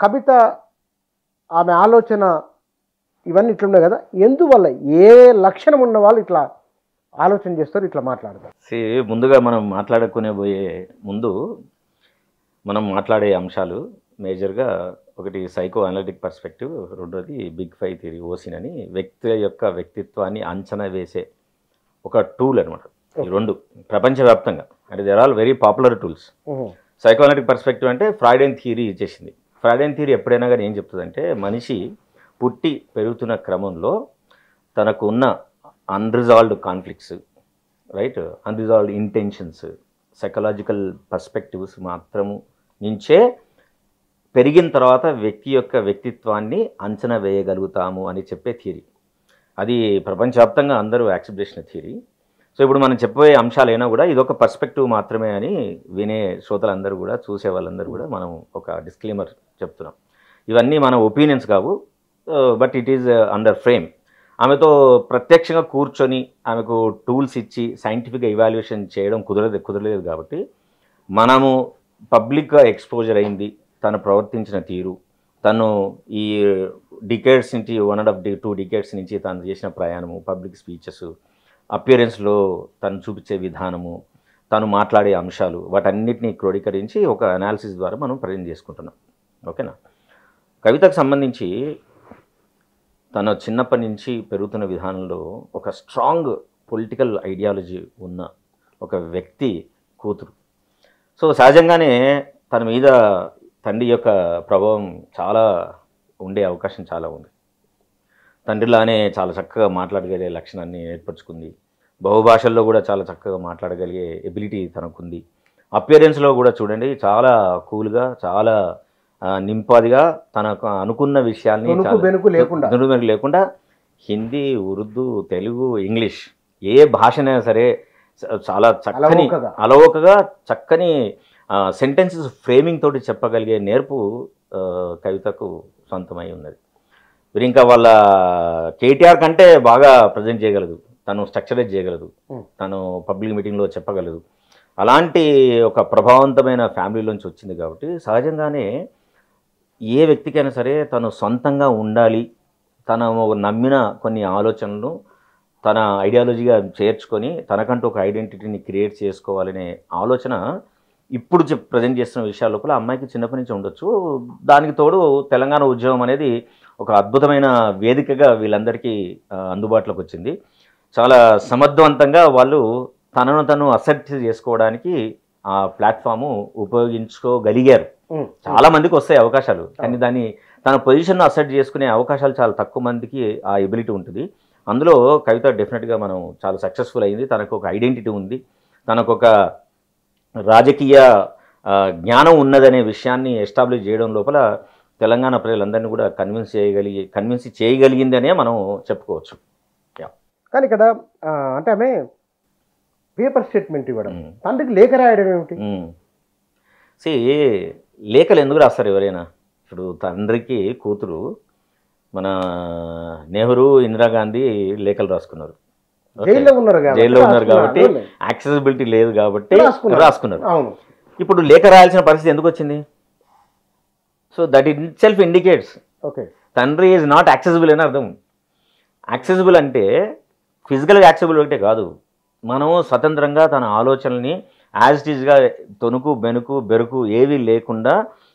కవిత ఆమె ఆలోచన ఇవన్నీ ఇట్లున్నాయి కదా, ఎందువల్ల ఏ లక్షణం ఉన్న వాళ్ళు ఇట్లా ఆలోచన చేస్తారు, ఇట్లా మాట్లాడతారు? ముందుగా మనం మాట్లాడుకునే పోయే ముందు మనం మాట్లాడే అంశాలు మేజర్గా ఒకటి సైకో అనలిటిక్ పర్స్పెక్టివ్, రెండోది బిగ్ ఫైవ్ థియరీ, ఓసిన్ అని వ్యక్తి యొక్క వ్యక్తిత్వాన్ని అంచనా వేసే ఒక టూల్ అనమాట. ఈ రెండు ప్రపంచవ్యాప్తంగా అంటే there all very popular tools. Psycho analytic perspective అంటే ఫ్రాయిడియన్ థియరీ ఇచ్చేసింది. ఫ్రాయిడియన్ థియరీ ఎప్పుడైనా కానీ ఏం చెప్తుందంటే, మనిషి పుట్టి పెరుగుతున్న క్రమంలో తనకు ఉన్న unresolved conflicts, right, unresolved intentions, psychological perspectives మాత్రము నుంచే పెరిగిన తర్వాత వ్యక్తి యొక్క వ్యక్తిత్వాన్ని అంచనా వేయగలుగుతాము అని చెప్పే థియరీ. అది ప్రపంచవ్యాప్తంగా అందరూ యాక్సెప్ట్ చేసిన థియరీ. సో ఇప్పుడు మనం చెప్పబోయే అంశాలైనా కూడా ఇదొక పర్స్పెక్టివ్ మాత్రమే అని వినే శ్రోతలందరూ కూడా, చూసే వాళ్ళందరూ కూడా మనం ఒక డిస్క్లైమర్ చెప్తున్నాం. ఇవన్నీ మన ఒపీనియన్స్ కావు, but it is under frame. ఆమెతో ప్రత్యక్షంగా కూర్చొని ఆమెకు టూల్స్ ఇచ్చి సైంటిఫిక్గా ఇవాల్యుయేషన్ చేయడం కుదరలేదు కాబట్టి మనము పబ్లిక్గా ఎక్స్పోజర్ అయింది తను ప్రవర్తించిన తీరు, తను ఈ డికేడ్స్ నుంచి 1.5 2 నుంచి తను చేసిన ప్రయాణము, పబ్లిక్ స్పీచెస్, అపియరెన్స్లో తను చూపించే విధానము, తను మాట్లాడే అంశాలు, వాటన్నిటిని క్రోడీకరించి ఒక అనాలిసిస్ ద్వారా మనం ప్రజెంట్ చేసుకుంటున్నాం. ఓకేనా? కవితకు సంబంధించి తన చిన్నప్పటి నుంచి పెరుగుతున్న విధానంలో ఒక స్ట్రాంగ్ పొలిటికల్ ఐడియాలజీ ఉన్న ఒక వ్యక్తి కూతురు. సో సహజంగానే తన మీద తండ్రి యొక్క ప్రభావం చాలా ఉండే అవకాశం చాలా ఉంది. తండ్రిలానే చాలా చక్కగా మాట్లాడగలిగే లక్షణాన్ని ఏర్పరచుకుంది. బహుభాషల్లో కూడా చాలా చక్కగా మాట్లాడగలిగే ఎబిలిటీ తనకుంది. అపియరెన్స్లో కూడా చూడండి, చాలా కూల్గా, చాలా నింపాదిగా తనకు అనుకున్న విషయాల్ని లేకుండా హిందీ, ఉర్దూ, తెలుగు, ఇంగ్లీష్ ఏ భాషనైనా సరే చాలా చక్కని అలవోకగా చక్కని సెంటెన్సెస్ ఫ్రేమింగ్ తోటి చెప్పగలిగే నేర్పు కవితకు సొంతమై ఉన్నది. మీరు ఇంకా వాళ్ళ కేటీఆర్ కంటే బాగా ప్రజెంట్ చేయగలదు, తను స్ట్రక్చరైజ్ చేయగలదు, తను పబ్లిక్ మీటింగ్లో చెప్పగలదు. అలాంటి ఒక ప్రభావవంతమైన ఫ్యామిలీలోంచి వచ్చింది కాబట్టి సహజంగానే ఏ వ్యక్తికైనా సరే తను సొంతంగా ఉండాలి, తన నమ్మిన కొన్ని ఆలోచనలను తన ఐడియాలజీగా చేర్చుకొని తనకంటూ ఒక ఐడెంటిటీని క్రియేట్ చేసుకోవాలనే ఆలోచన ఇప్పుడు ప్రజెంట్ చేస్తున్న విషయాల లోపల అమ్మాయికి చిన్నప్పటి నుంచి ఉండొచ్చు. దానికి తోడు తెలంగాణ ఉద్యమం అనేది ఒక అద్భుతమైన వేదికగా వీళ్ళందరికీ అందుబాటులోకి వచ్చింది. చాలా సమర్థవంతంగా వాళ్ళు తనను తను అసెప్ట్ చేసుకోవడానికి ఆ ప్లాట్ఫాము ఉపయోగించుకోగలిగారు. చాలా మందికి వస్తాయి అవకాశాలు, కానీ దాన్ని తన పొజిషన్ను అసెప్ట్ చేసుకునే అవకాశాలు చాలా తక్కువ మందికి ఆ ఎబిలిటీ ఉంటుంది. అందులో కవిత డెఫినెట్గా మనం చాలా సక్సెస్ఫుల్ అయింది. తనకు ఒక ఐడెంటిటీ ఉంది, తనకు ఒక రాజకీయ జ్ఞానం ఉన్నదనే విషయాన్ని ఎస్టాబ్లిష్ చేయడం లోపల తెలంగాణ ప్రజలందరినీ కూడా కన్విన్స్ చేయగలిగిందనే మనం చెప్పుకోవచ్చు. కానీ ఇక్కడ అంటే ఆమె పేపర్ స్టేట్మెంట్ ఇవ్వడం, తండ్రికి లేఖ రాయడం ఏమిటి? లేఖలు ఎందుకు రాస్తారు ఎవరైనా? ఇప్పుడు తండ్రికి కూతురు మన నెహ్రూ, ఇందిరాగాంధీ లేఖలు రాసుకున్నారు, జైల్లో ఉన్నారు కాబట్టి యాక్సెసిబిలిటీ లేదు కాబట్టి రాసుకున్నారు. ఇప్పుడు లేఖ రాయాల్సిన పరిస్థితి ఎందుకు వచ్చింది? So that it self indicates తండ్రి ఈజ్ నాట్ యాక్సెసిబుల్ అని అర్థం. యాక్సెసిబుల్ అంటే ఫిజికల్గా యాక్సెసిబుల్ ఒకటే కాదు, మనము స్వతంత్రంగా తన ఆలోచనల్ని యాజ్ ఇట్ ఈజ్గా తొనుకు బెరుకు ఏవి లేకుండా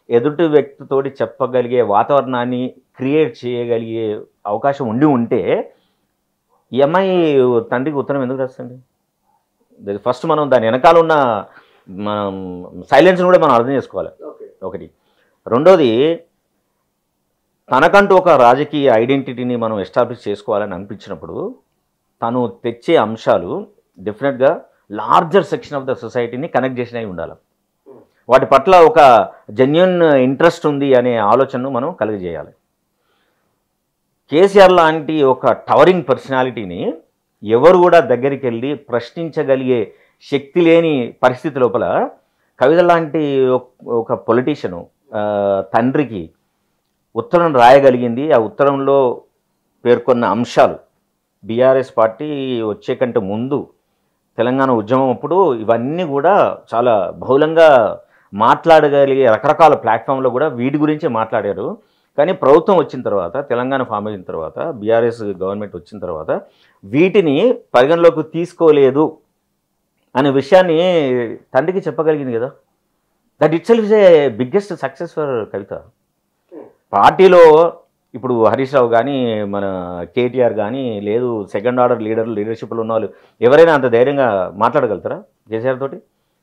ఎదుటి వ్యక్తితోటి చెప్పగలిగే వాతావరణాన్ని క్రియేట్ చేయగలిగే అవకాశం ఉంటే ఈ అమ్మాయి తండ్రికి ఉత్తరం ఎందుకు రాస్తుంది? ఫస్ట్ మనం దాని వెనకాల ఉన్న మనం సైలెన్స్ని కూడా మనం అర్థం చేసుకోవాలి ఒకటి. రెండోది, తనకంటూ ఒక రాజకీయ ఐడెంటిటీని మనం ఎస్టాబ్లిష్ చేసుకోవాలని అనిపించినప్పుడు తను తెచ్చే అంశాలు డెఫినెట్గా లార్జర్ సెక్షన్ ఆఫ్ ద సొసైటీని కనెక్ట్ చేసినవి ఉండాలి. వాటి పట్ల ఒక జెన్యూన్ ఇంట్రెస్ట్ ఉంది అనే ఆలోచనను మనం కలిగజేయాలి. కేసీఆర్ లాంటి ఒక టవరింగ్ పర్సనాలిటీని ఎవరు కూడా దగ్గరికి వెళ్ళి ప్రశ్నించగలిగే శక్తి లేని పరిస్థితి లోపల కవిత లాంటి ఒక పొలిటీషియను తండ్రికి ఉత్తరం రాయగలిగింది. ఆ ఉత్తరంలో పేర్కొన్న అంశాలు బీఆర్ఎస్ పార్టీ వచ్చే కంటే ముందు తెలంగాణ ఉద్యమం అప్పుడు ఇవన్నీ కూడా చాలా బహుళంగా మాట్లాడగలిగే రకరకాల ప్లాట్ఫామ్లో కూడా వీటి గురించే మాట్లాడారు. కానీ ప్రభుత్వం వచ్చిన తర్వాత, తెలంగాణ ఫామ్ అయిన తర్వాత, బీఆర్ఎస్ గవర్నమెంట్ వచ్చిన తర్వాత వీటిని పరిగణలోకి తీసుకోలేదు అనే విషయాన్ని తండ్రికి చెప్పగలిగింది కదా. That itself is a biggest success for Kavitha. పార్టీలో ఇప్పుడు హరీష్ రావు కానీ, మన కేటీఆర్ కానీ, లేదు సెకండ్ ఆర్డర్ లీడర్షిప్లో ఉన్న వాళ్ళు ఎవరైనా అంత ధైర్యంగా మాట్లాడగలుగుతారా కేసీఆర్ తోటి?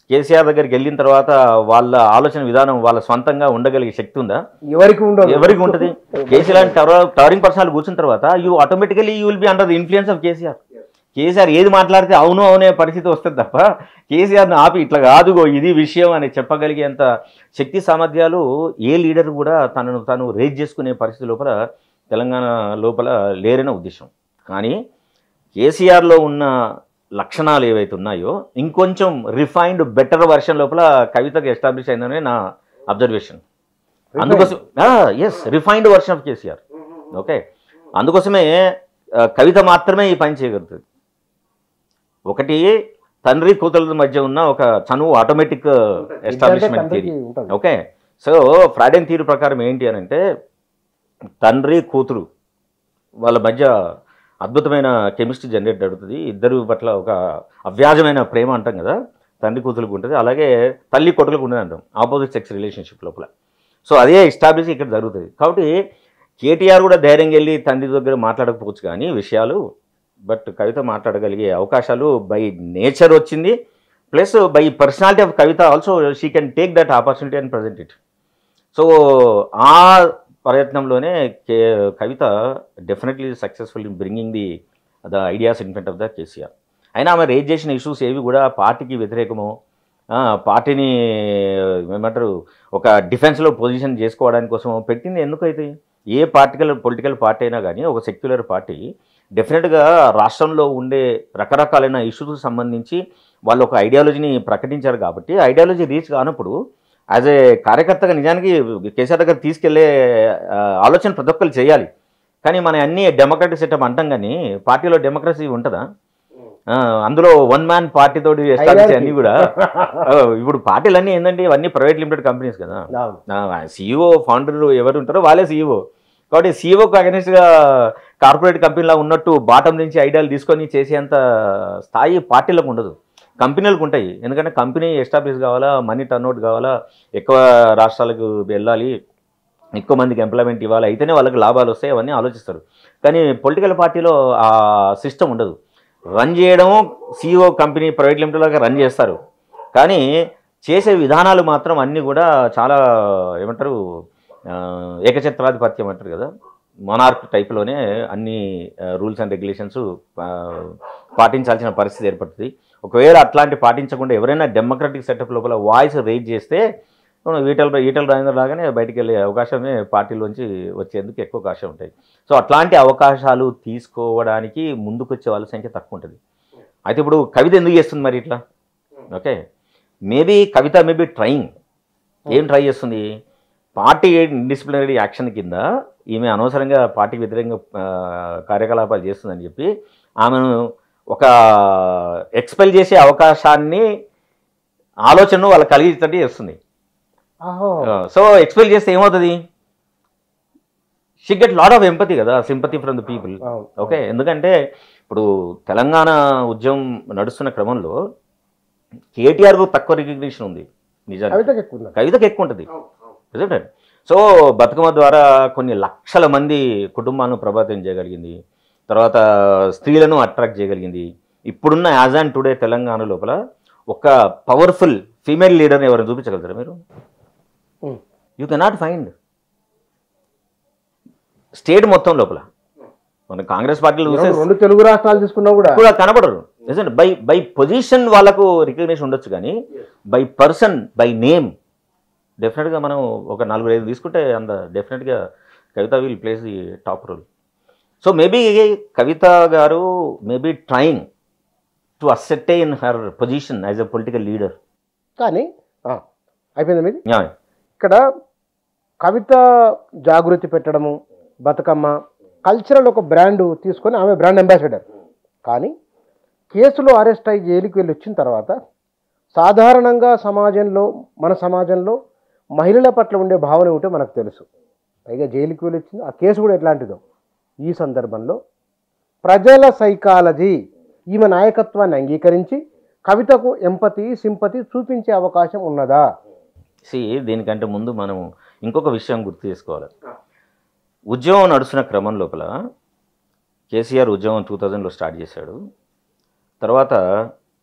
కేసీఆర్ దగ్గరికి వెళ్ళిన తర్వాత వాళ్ళ ఆలోచన విధానం వాళ్ళ స్వంతంగా ఉండగలిగే శక్తి ఉందా? ఎవరికి ఉంటుంది? కేసీఆర్ టవరింగ్ పర్సనల్ కూర్చున్న తర్వాత automatically you will be under the influence of KCR. KCR ఏది మాట్లాడితే అవును అవునే పరిస్థితి వస్తుంది తప్ప కేసీఆర్ని ఆపి ఇట్లా కాదుగో ఇది విషయం అని చెప్పగలిగేంత శక్తి సామర్థ్యాలు ఏ లీడర్ కూడా తను రేజ్ చేసుకునే పరిస్థితి లోపల తెలంగాణ లోపల లేరనే ఉద్దేశం. కానీ కేసీఆర్లో ఉన్న లక్షణాలు ఏవైతే ఉన్నాయో ఇంకొంచెం రిఫైన్డ్ బెటర్ వర్షన్ లోపల కవితకు ఎస్టాబ్లిష్ అయిందనే నా అబ్జర్వేషన్. అందుకోసం refined version of KCR. Okay, అందుకోసమే కవిత మాత్రమే ఈ పని చేయగలుగుతుంది. ఒకటి తండ్రి కూతుళ్ళ మధ్య ఉన్న ఒక చనువు automatic establishment theory. Okay, so ఫ్రాడెన్ థియరీ ప్రకారం ఏంటి అని అంటే తండ్రి కూతురు వాళ్ళ మధ్య అద్భుతమైన కెమిస్ట్రీ జనరేట్ అవుతుంది. ఇద్దరు పట్ల ఒక అవ్యాజమైన ప్రేమ అంటాం కదా, తండ్రి కూతురులకు ఉంటుంది. అలాగే తల్లి కొడుకులకు ఉండదు అంటాం, ఆపోజిట్ సెక్స్ రిలేషన్షిప్ లోపల. సో అదే ఎస్టాబ్లిష్ ఇక్కడ జరుగుతుంది. కాబట్టి కేటీఆర్ కూడా ధైర్యంగా వెళ్ళి తండ్రి దగ్గర మాట్లాడకపోవచ్చు కానీ విషయాలు, బట్ కవిత మాట్లాడగలిగే అవకాశాలు బై నేచర్ వచ్చింది. Plus by personality of Kavitha also she can take that opportunity and present it. So ఆ ప్రయత్నంలోనే Kavitha definitely successful in bringing the ideas in front of the KCR. అయినా ఆమె రేజ్ చేసిన ఇష్యూస్ ఏవి కూడా పార్టీకి వ్యతిరేకమో, పార్టీని ఏమంటారు ఒక డిఫెన్స్లో పొజిషన్ చేసుకోవడానికి కోసం పెట్టింది ఎందుకైతే. ఏ పొలిటికల్ పార్టీ అయినా కానీ ఒక సెక్యులర్ పార్టీ డెఫినెట్గా రాష్ట్రంలో ఉండే రకరకాలైన ఇష్యూస్కి సంబంధించి వాళ్ళు ఒక ఐడియాలజీని ప్రకటించారు. కాబట్టి ఐడియాలజీ రీచ్ కానప్పుడు యాజ్ ఏ కార్యకర్తగా నిజానికి కేసీఆర్ దగ్గర తీసుకెళ్లే ఆలోచన ప్రతి ఒక్కరు చేయాలి. కానీ మన అన్ని డెమోక్రటిక్ సెటప్ అంటాం కానీ పార్టీలో డెమోక్రసీ ఉంటుందా? అందులో వన్ మ్యాన్ పార్టీ తోటి ఎస్టాబ్లిష్ అన్నీ కూడా ఇప్పుడు పార్టీలన్నీ ఏంటంటే ఇవన్నీ ప్రైవేట్ లిమిటెడ్ కంపెనీస్ కదా. సీఈఓ ఫౌండర్ ఎవరు ఉంటారో వాళ్ళే సీఈఓ. కాబట్టి సీఈఓకి అగెనిస్ట్గా కార్పొరేట్ కంపెనీలా ఉన్నట్టు బాటం నుంచి ఐడియాలు తీసుకొని చేసేంత స్థాయి పార్టీలకు ఉండదు, కంపెనీలకు ఉంటాయి. ఎందుకంటే కంపెనీ ఎస్టాబ్లిష్ కావాలా, మనీ టర్న్అవుట్ కావాలా, ఎక్కువ రాష్ట్రాలకు వెళ్ళాలి, ఎక్కువ మందికి ఎంప్లాయ్మెంట్ ఇవ్వాలి, అయితేనే వాళ్ళకి లాభాలు వస్తాయి, అవన్నీ ఆలోచిస్తారు. కానీ పొలిటికల్ పార్టీలో ఆ సిస్టమ్ ఉండదు. రన్ చేయడం సీఈఓ కంపెనీ ప్రైవేట్ లిమిటెడ్ లాగా రన్ చేస్తారు, కానీ చేసే విధానాలు మాత్రం అన్నీ కూడా చాలా ఏమంటారు ఏకఛత్రాధిపత్యం అంటారు కదా, మొనార్క్ టైప్లోనే అన్ని రూల్స్ అండ్ రెగ్యులేషన్స్ పాటించాల్సిన పరిస్థితి ఏర్పడుతుంది. ఒకవేళ అట్లాంటి పాటించకుండా ఎవరైనా డెమోక్రటిక్ సెటప్ లోపల వాయిస్ రేజ్ చేస్తే ఈటల రాజేందర్ లాగానే బయటికి వెళ్ళే అవకాశమే పార్టీలోంచి వచ్చేందుకు ఎక్కువ అవకాశం ఉంటాయి. సో అట్లాంటి అవకాశాలు తీసుకోవడానికి ముందుకొచ్చే వాళ్ళ సంఖ్య తక్కువ ఉంటుంది. అయితే ఇప్పుడు కవిత ఎందుకు చేస్తుంది మరి ఇట్లా? ఓకే, మేబీ కవిత మేబీ ట్రైయింగ్. ఏం ట్రై చేస్తుంది? పార్టీ డిసిప్లినరీ యాక్షన్ కింద ఈమె అనవసరంగా పార్టీకి వ్యతిరేకంగా కార్యకలాపాలు చేస్తుందని చెప్పి ఆమెను ఒక ఎక్స్పెల్ చేసే అవకాశాన్ని ఆలోచనను వాళ్ళకి కలిగించేటట్టు చేస్తుంది. సో ఎక్స్పెల్ చేస్తే ఏమవుతుంది? She get lot of empathy కదా, sympathy from the people. Okay, ఎందుకంటే ఇప్పుడు తెలంగాణ ఉద్యమం నడుస్తున్న క్రమంలో కేటీఆర్కు తక్కువ రికగ్నిషన్ ఉంది, నిజానికి కవితకు ఎక్కువ ఉంటుంది. సో బతుకమ్మ ద్వారా కొన్ని లక్షల మంది కుటుంబాలను ప్రభావితం చేయగలిగింది, తర్వాత స్త్రీలను అట్రాక్ట్ చేయగలిగింది. ఇప్పుడున్న యాజ్ అండ్ టుడే తెలంగాణ లోపల ఒక పవర్ఫుల్ ఫీమేల్ లీడర్ని ఎవరైనా చూపించగలుగుతారా మీరు? You cannot find. స్టేట్ మొత్తం లోపల మన కాంగ్రెస్ పార్టీలు చూస్తే 2 తెలుగు రాష్ట్రాలు తీసుకున్నా కూడా కనపడరు. నిజంగా బై పొజిషన్ వాళ్ళకు రికగ్నిషన్ ఉండొచ్చు, కానీ బై పర్సన్, బై నేమ్ డెఫినెట్గా మనం ఒక 4-5 తీసుకుంటే అంత డెఫినెట్గా Kavitha will place the top role. So maybe Kavitha garu maybe trying to ascertain her position as a political leader. కానీ అయిపోయింది మీది. ఇక్కడ కవిత జాగృతి పెట్టడము, బతుకమ్మ కల్చరల్ ఒక బ్రాండ్ తీసుకొని ఆమె బ్రాండ్ అంబాసిడర్. కానీ కేసులో అరెస్ట్ అయ్యి జైలుకి వెళ్ళి వచ్చిన తర్వాత సాధారణంగా సమాజంలో మన సమాజంలో మహిళల పట్ల ఉండే భావన ఏమిటో మనకు తెలుసు. పైగా జైలుకి వెళ్ళొచ్చింది. ఆ కేసు కూడా ఎట్లాంటిదో. ఈ సందర్భంలో ప్రజల సైకాలజీ ఈమె నాయకత్వాన్ని అంగీకరించి కవితకు ఎంపతి సింపతి చూపించే అవకాశం ఉన్నదా? దీనికంటే ముందు మనం ఇంకొక విషయం గుర్తు చేసుకోవాలి. ఉద్యమం నడుస్తున్న క్రమం లోపల కేసీఆర్ ఉద్యమం 2000లో స్టార్ట్ చేశాడు. తర్వాత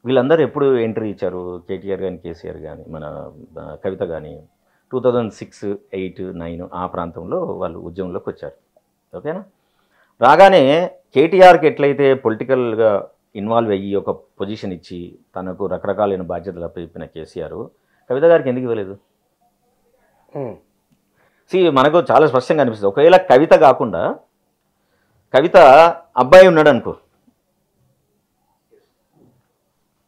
వీళ్ళందరూ ఎప్పుడు ఎంట్రీ ఇచ్చారు? కేటీఆర్ కానీ కేసీఆర్ కానీ మన కవిత కానీ 2006, 8, 9 ఆ ప్రాంతంలో వాళ్ళు ఉద్యమంలోకి వచ్చారు. ఓకేనా? రాగానే కేటీఆర్కి ఎట్లయితే పొలిటికల్గా ఇన్వాల్వ్ అయ్యి ఒక పొజిషన్ ఇచ్చి తనకు రకరకాలైన బాధ్యతలు అప్పచెప్పిన కేసీఆర్ కవిత గారికి ఎందుకు ఇవ్వలేదు? మనకు చాలా స్పష్టంగా అనిపిస్తుంది. ఒకవేళ కవిత కాకుండా కవిత అబ్బాయి ఉన్నాడు అనుకో,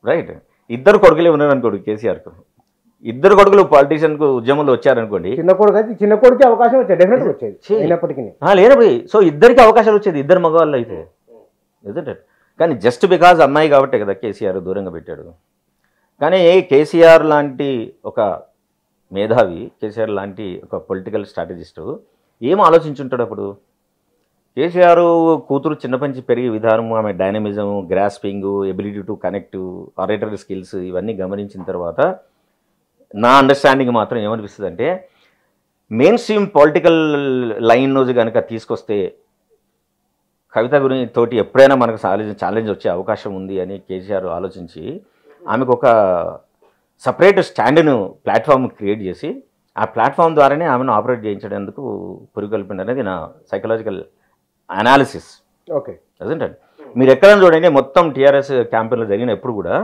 రైట్, ఇద్దరు కొడుకులే ఉన్నాడు అనుకోడు కేసీఆర్కు, ఇద్దరు కొడుకులు పాలిటీషియన్కు ఉద్యమంలో వచ్చారనుకోండి, చిన్న కొడుకు అవకాశం వచ్చేది, డెఫినెట్గా వచ్చేది. అయినప్పటికీ లేనప్పుడు ఇద్దరికి అవకాశాలు వచ్చేది, ఇద్దరు మగవాళ్ళు అయితే. నిజంటే కానీ జస్ట్ బికాజ్ అమ్మాయి కాబట్టే కదా కేసీఆర్ దూరంగా పెట్టాడు. కానీ కేసీఆర్ లాంటి ఒక మేధావి, కేసీఆర్ లాంటి ఒక పొలిటికల్ స్ట్రాటజిస్టు ఏం ఆలోచించుంటాడు అప్పుడు? కేసీఆర్ కూతురు చిన్నపంచి పెరిగే విధానం, ఆమె dynamism, grasping, ability to connect, oratory skills ఇవన్నీ గమనించిన తర్వాత నా అండర్స్టాండింగ్ మాత్రం ఏమనిపిస్తుంది అంటే, మెయిన్ స్ట్రీమ్ పొలిటికల్ లైన్ రోజు కనుక తీసుకొస్తే కవిత గురించి తోటి ఎప్పుడైనా మనకు ఛాలెంజ్ వచ్చే అవకాశం ఉంది అని కేసీఆర్ ఆలోచించి ఆమెకు ఒక సపరేట్ స్టాండ్ను ప్లాట్ఫామ్ క్రియేట్ చేసి ఆ ప్లాట్ఫామ్ ద్వారానే ఆమెను ఆపరేట్ చేయించడానికి పురికొల్పింది అనేది నా సైకలాజికల్ అనాలిసిస్. ఓకే, అదేంటండి, మీరు ఎక్కడైనా చూడండి, మొత్తం టీఆర్ఎస్ క్యాంపెయిన్లో జరిగిన ఎప్పుడు కూడా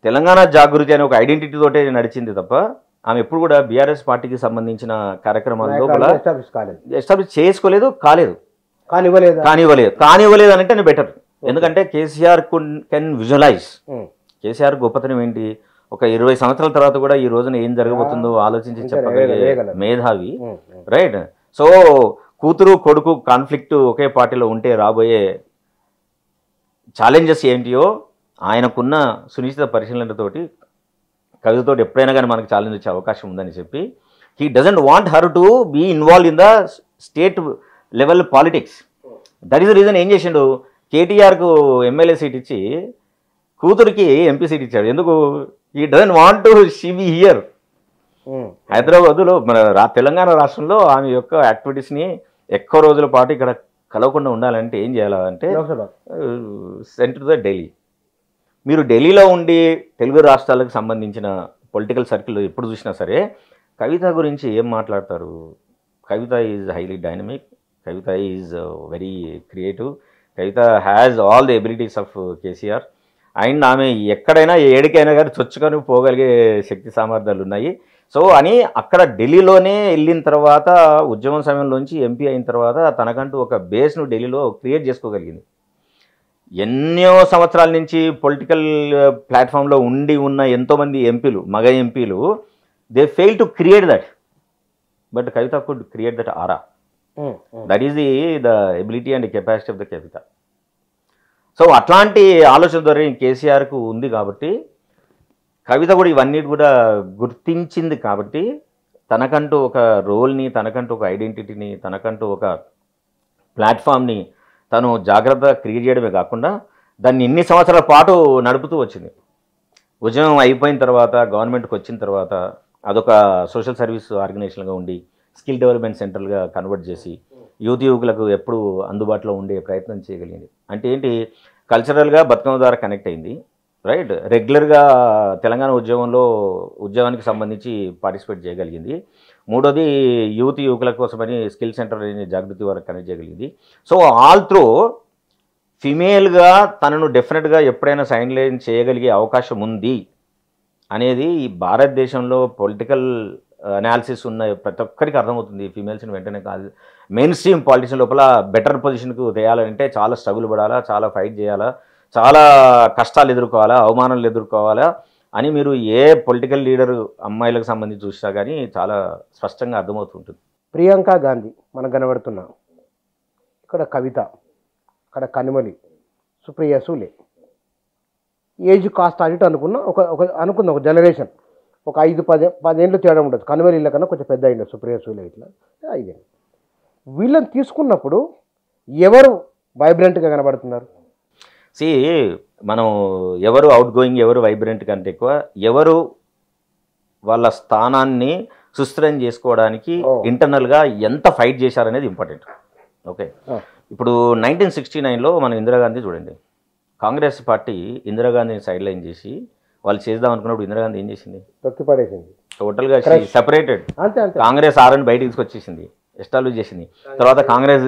తెలంగాణ జాగృతి అనే ఒక ఐడెంటిటీ తోటే నడిచింది తప్ప ఆమె ఎప్పుడు కూడా బీఆర్ఎస్ పార్టీకి సంబంధించిన కార్యక్రమాల లోపల ఎస్టాబ్లిష్ చేసుకోలేదు, కానివ్వలేదు అంటే నేను బెటర్. ఎందుకంటే కేసీఆర్ కెన్ విజువలైజ్. కేసీఆర్ గొప్పతనం ఏంటి? ఒక 20 సంవత్సరాల తర్వాత కూడా ఈ రోజున ఏం జరగబోతుందో ఆలోచించి చెప్పగలిగే మేధావి, రైట్? సో కూతురు కొడుకు కాన్ఫ్లిక్ట్ ఒకే పార్టీలో ఉంటే రాబోయే ఛాలెంజెస్ ఏంటియో ఆయనకున్న సునిశ్చిత పరిశీలనతోటి కవితతో ఎప్పుడైనా కానీ మనకు ఛాలెంజ్ వచ్చే అవకాశం ఉందని చెప్పి he doesn't want her to be involve in the state level politics. That is the reason ఏం చేసిండు, కేటీఆర్కు ఎమ్మెల్యే సీట్ ఇచ్చి కూతురికి ఎంపీ సీట్ ఇచ్చాడు. ఎందుకు? He doesn't want to she be here. హైదరాబాద్లో మన తెలంగాణ రాష్ట్రంలో ఆమె యొక్క యాక్టివిటీస్ని ఎక్కువ రోజుల పాటు ఇక్కడ కలవకుండా ఉండాలంటే ఏం చేయాలంటే సెంటర్ ద ఢిల్లీ. మీరు ఢిల్లీలో ఉండి తెలుగు రాష్ట్రాలకు సంబంధించిన పొలిటికల్ సర్కిల్లో ఎప్పుడు చూసినా సరే కవిత గురించి ఏం మాట్లాడతారు? Kavitha is highly dynamic, Kavitha is very creative, Kavitha has all the abilities of KCR. And ఆమె ఎక్కడైనా ఏడికైనా కానీ చొచ్చుకొని పోగలిగే శక్తి సామర్థ్యాలు ఉన్నాయి. సో అని అక్కడ ఢిల్లీలోనే వెళ్ళిన తర్వాత ఉద్యమం సమయంలోంచి ఎంపీ అయిన తర్వాత తనకంటూ ఒక బేస్ను ఢిల్లీలో క్రియేట్ చేసుకోగలిగింది. ఎన్నో సంవత్సరాల నుంచి పొలిటికల్ ప్లాట్ఫామ్లో ఉండి ఉన్న ఎంతోమంది ఎంపీలు, మగ ఎంపీలు, they fail to create that, but Kavitha could create that aura. That is the ability and capacity of the Kavitha. So అట్లాంటి ఆలోచన ద్వారా కేసీఆర్కు ఉంది కాబట్టి కవిత కూడా ఇవన్నీ కూడా గుర్తించింది కాబట్టి తనకంటూ ఒక రోల్ని, తనకంటూ ఒక ఐడెంటిటీని, తనకంటూ ఒక ప్లాట్ఫామ్ని తను జాగ్రత్తగా క్రియేట్ చేయడమే కాకుండా దాన్ని ఇన్ని సంవత్సరాల పాటు నడుపుతూ వచ్చింది. ఉద్యమం అయిపోయిన తర్వాత గవర్నమెంట్కి వచ్చిన తర్వాత అదొక సోషల్ సర్వీస్ ఆర్గనైజేషన్గా ఉండి స్కిల్ డెవలప్మెంట్ సెంటర్గా కన్వర్ట్ చేసి యువకులకు ఎప్పుడు అందుబాటులో ఉండే ప్రయత్నం చేయగలిగింది. అంటే ఏంటి, కల్చరల్గా బతుకమ్మ ద్వారా కనెక్ట్ అయింది, రైట్? రెగ్యులర్గా తెలంగాణ ఉద్యమానికి సంబంధించి పార్టిసిపేట్ చేయగలిగింది. మూడోది యువకుల కోసమని స్కిల్ సెంటర్ జాగృతి వారికి కనెక్ట్ చేయగలిగింది. సో ఆల్ త్రూ ఫిమేల్గా తనను డెఫినెట్గా ఎప్పుడైనా సైన్ లైన్ చేయగలిగే అవకాశం ఉంది అనేది ఈ భారతదేశంలో పొలిటికల్ అనాలిసిస్ ఉన్న ప్రతి ఒక్కరికి అర్థమవుతుంది. ఫీమేల్స్ని వెంటనే కాదు, మెయిన్ స్ట్రీమ్ పాలిటిషన్ లోపల బెటర్ పొజిషన్కు తేయాలంటే చాలా స్ట్రగుల్ పడాలా, చాలా ఫైట్ చేయాలా, చాలా కష్టాలు ఎదుర్కోవాలా, అవమానాలు ఎదుర్కోవాలా అని మీరు ఏ పొలిటికల్ లీడర్ అమ్మాయిలకు సంబంధించి చూసినా కానీ చాలా స్పష్టంగా అర్థమవుతుంటుంది. ప్రియాంక గాంధీ మనకు కనబడుతున్నాం, ఇక్కడ కవిత, అక్కడ కనుమలి, సుప్రియ సూలే, ఏజ్ కాస్త అటు అనుకున్న అనుకుందాం ఒక జనరేషన్ ఒక 5-10 ఏళ్ళు తేడా ఉండదు. కన్వెలీల కన్నా కొంచెం పెద్ద అయింది సుప్రియ సూలే ఇట్లా 5 ఏళ్ళు. వీళ్ళని తీసుకున్నప్పుడు ఎవరు వైబ్రెంట్గా కనబడుతున్నారు? మనం ఎవరు అవుట్ గోయింగ్, ఎవరు వైబ్రెంట్ కంటే ఎక్కువ ఎవరు వాళ్ళ స్థానాన్ని సుస్థిరం చేసుకోవడానికి ఇంటర్నల్గా ఎంత ఫైట్ చేశారనేది ఇంపార్టెంట్. ఓకే, ఇప్పుడు 1969లో మనం ఇందిరాగాంధీ చూడండి. కాంగ్రెస్ పార్టీ ఇందిరాగాంధీని సైడ్ లైన్ చేసి వాళ్ళు చేద్దాం అనుకున్నప్పుడు ఇందిరాగాంధీ ఏం చేసింది? తొక్కిపడేసింది. టోటల్గా సెపరేటెడ్. అంతే అంతే. కాంగ్రెస్ ఆర్ని బయటకు తీసుకొచ్చేసింది, ఎస్టాబ్లిష్ చేసింది. తర్వాత కాంగ్రెస్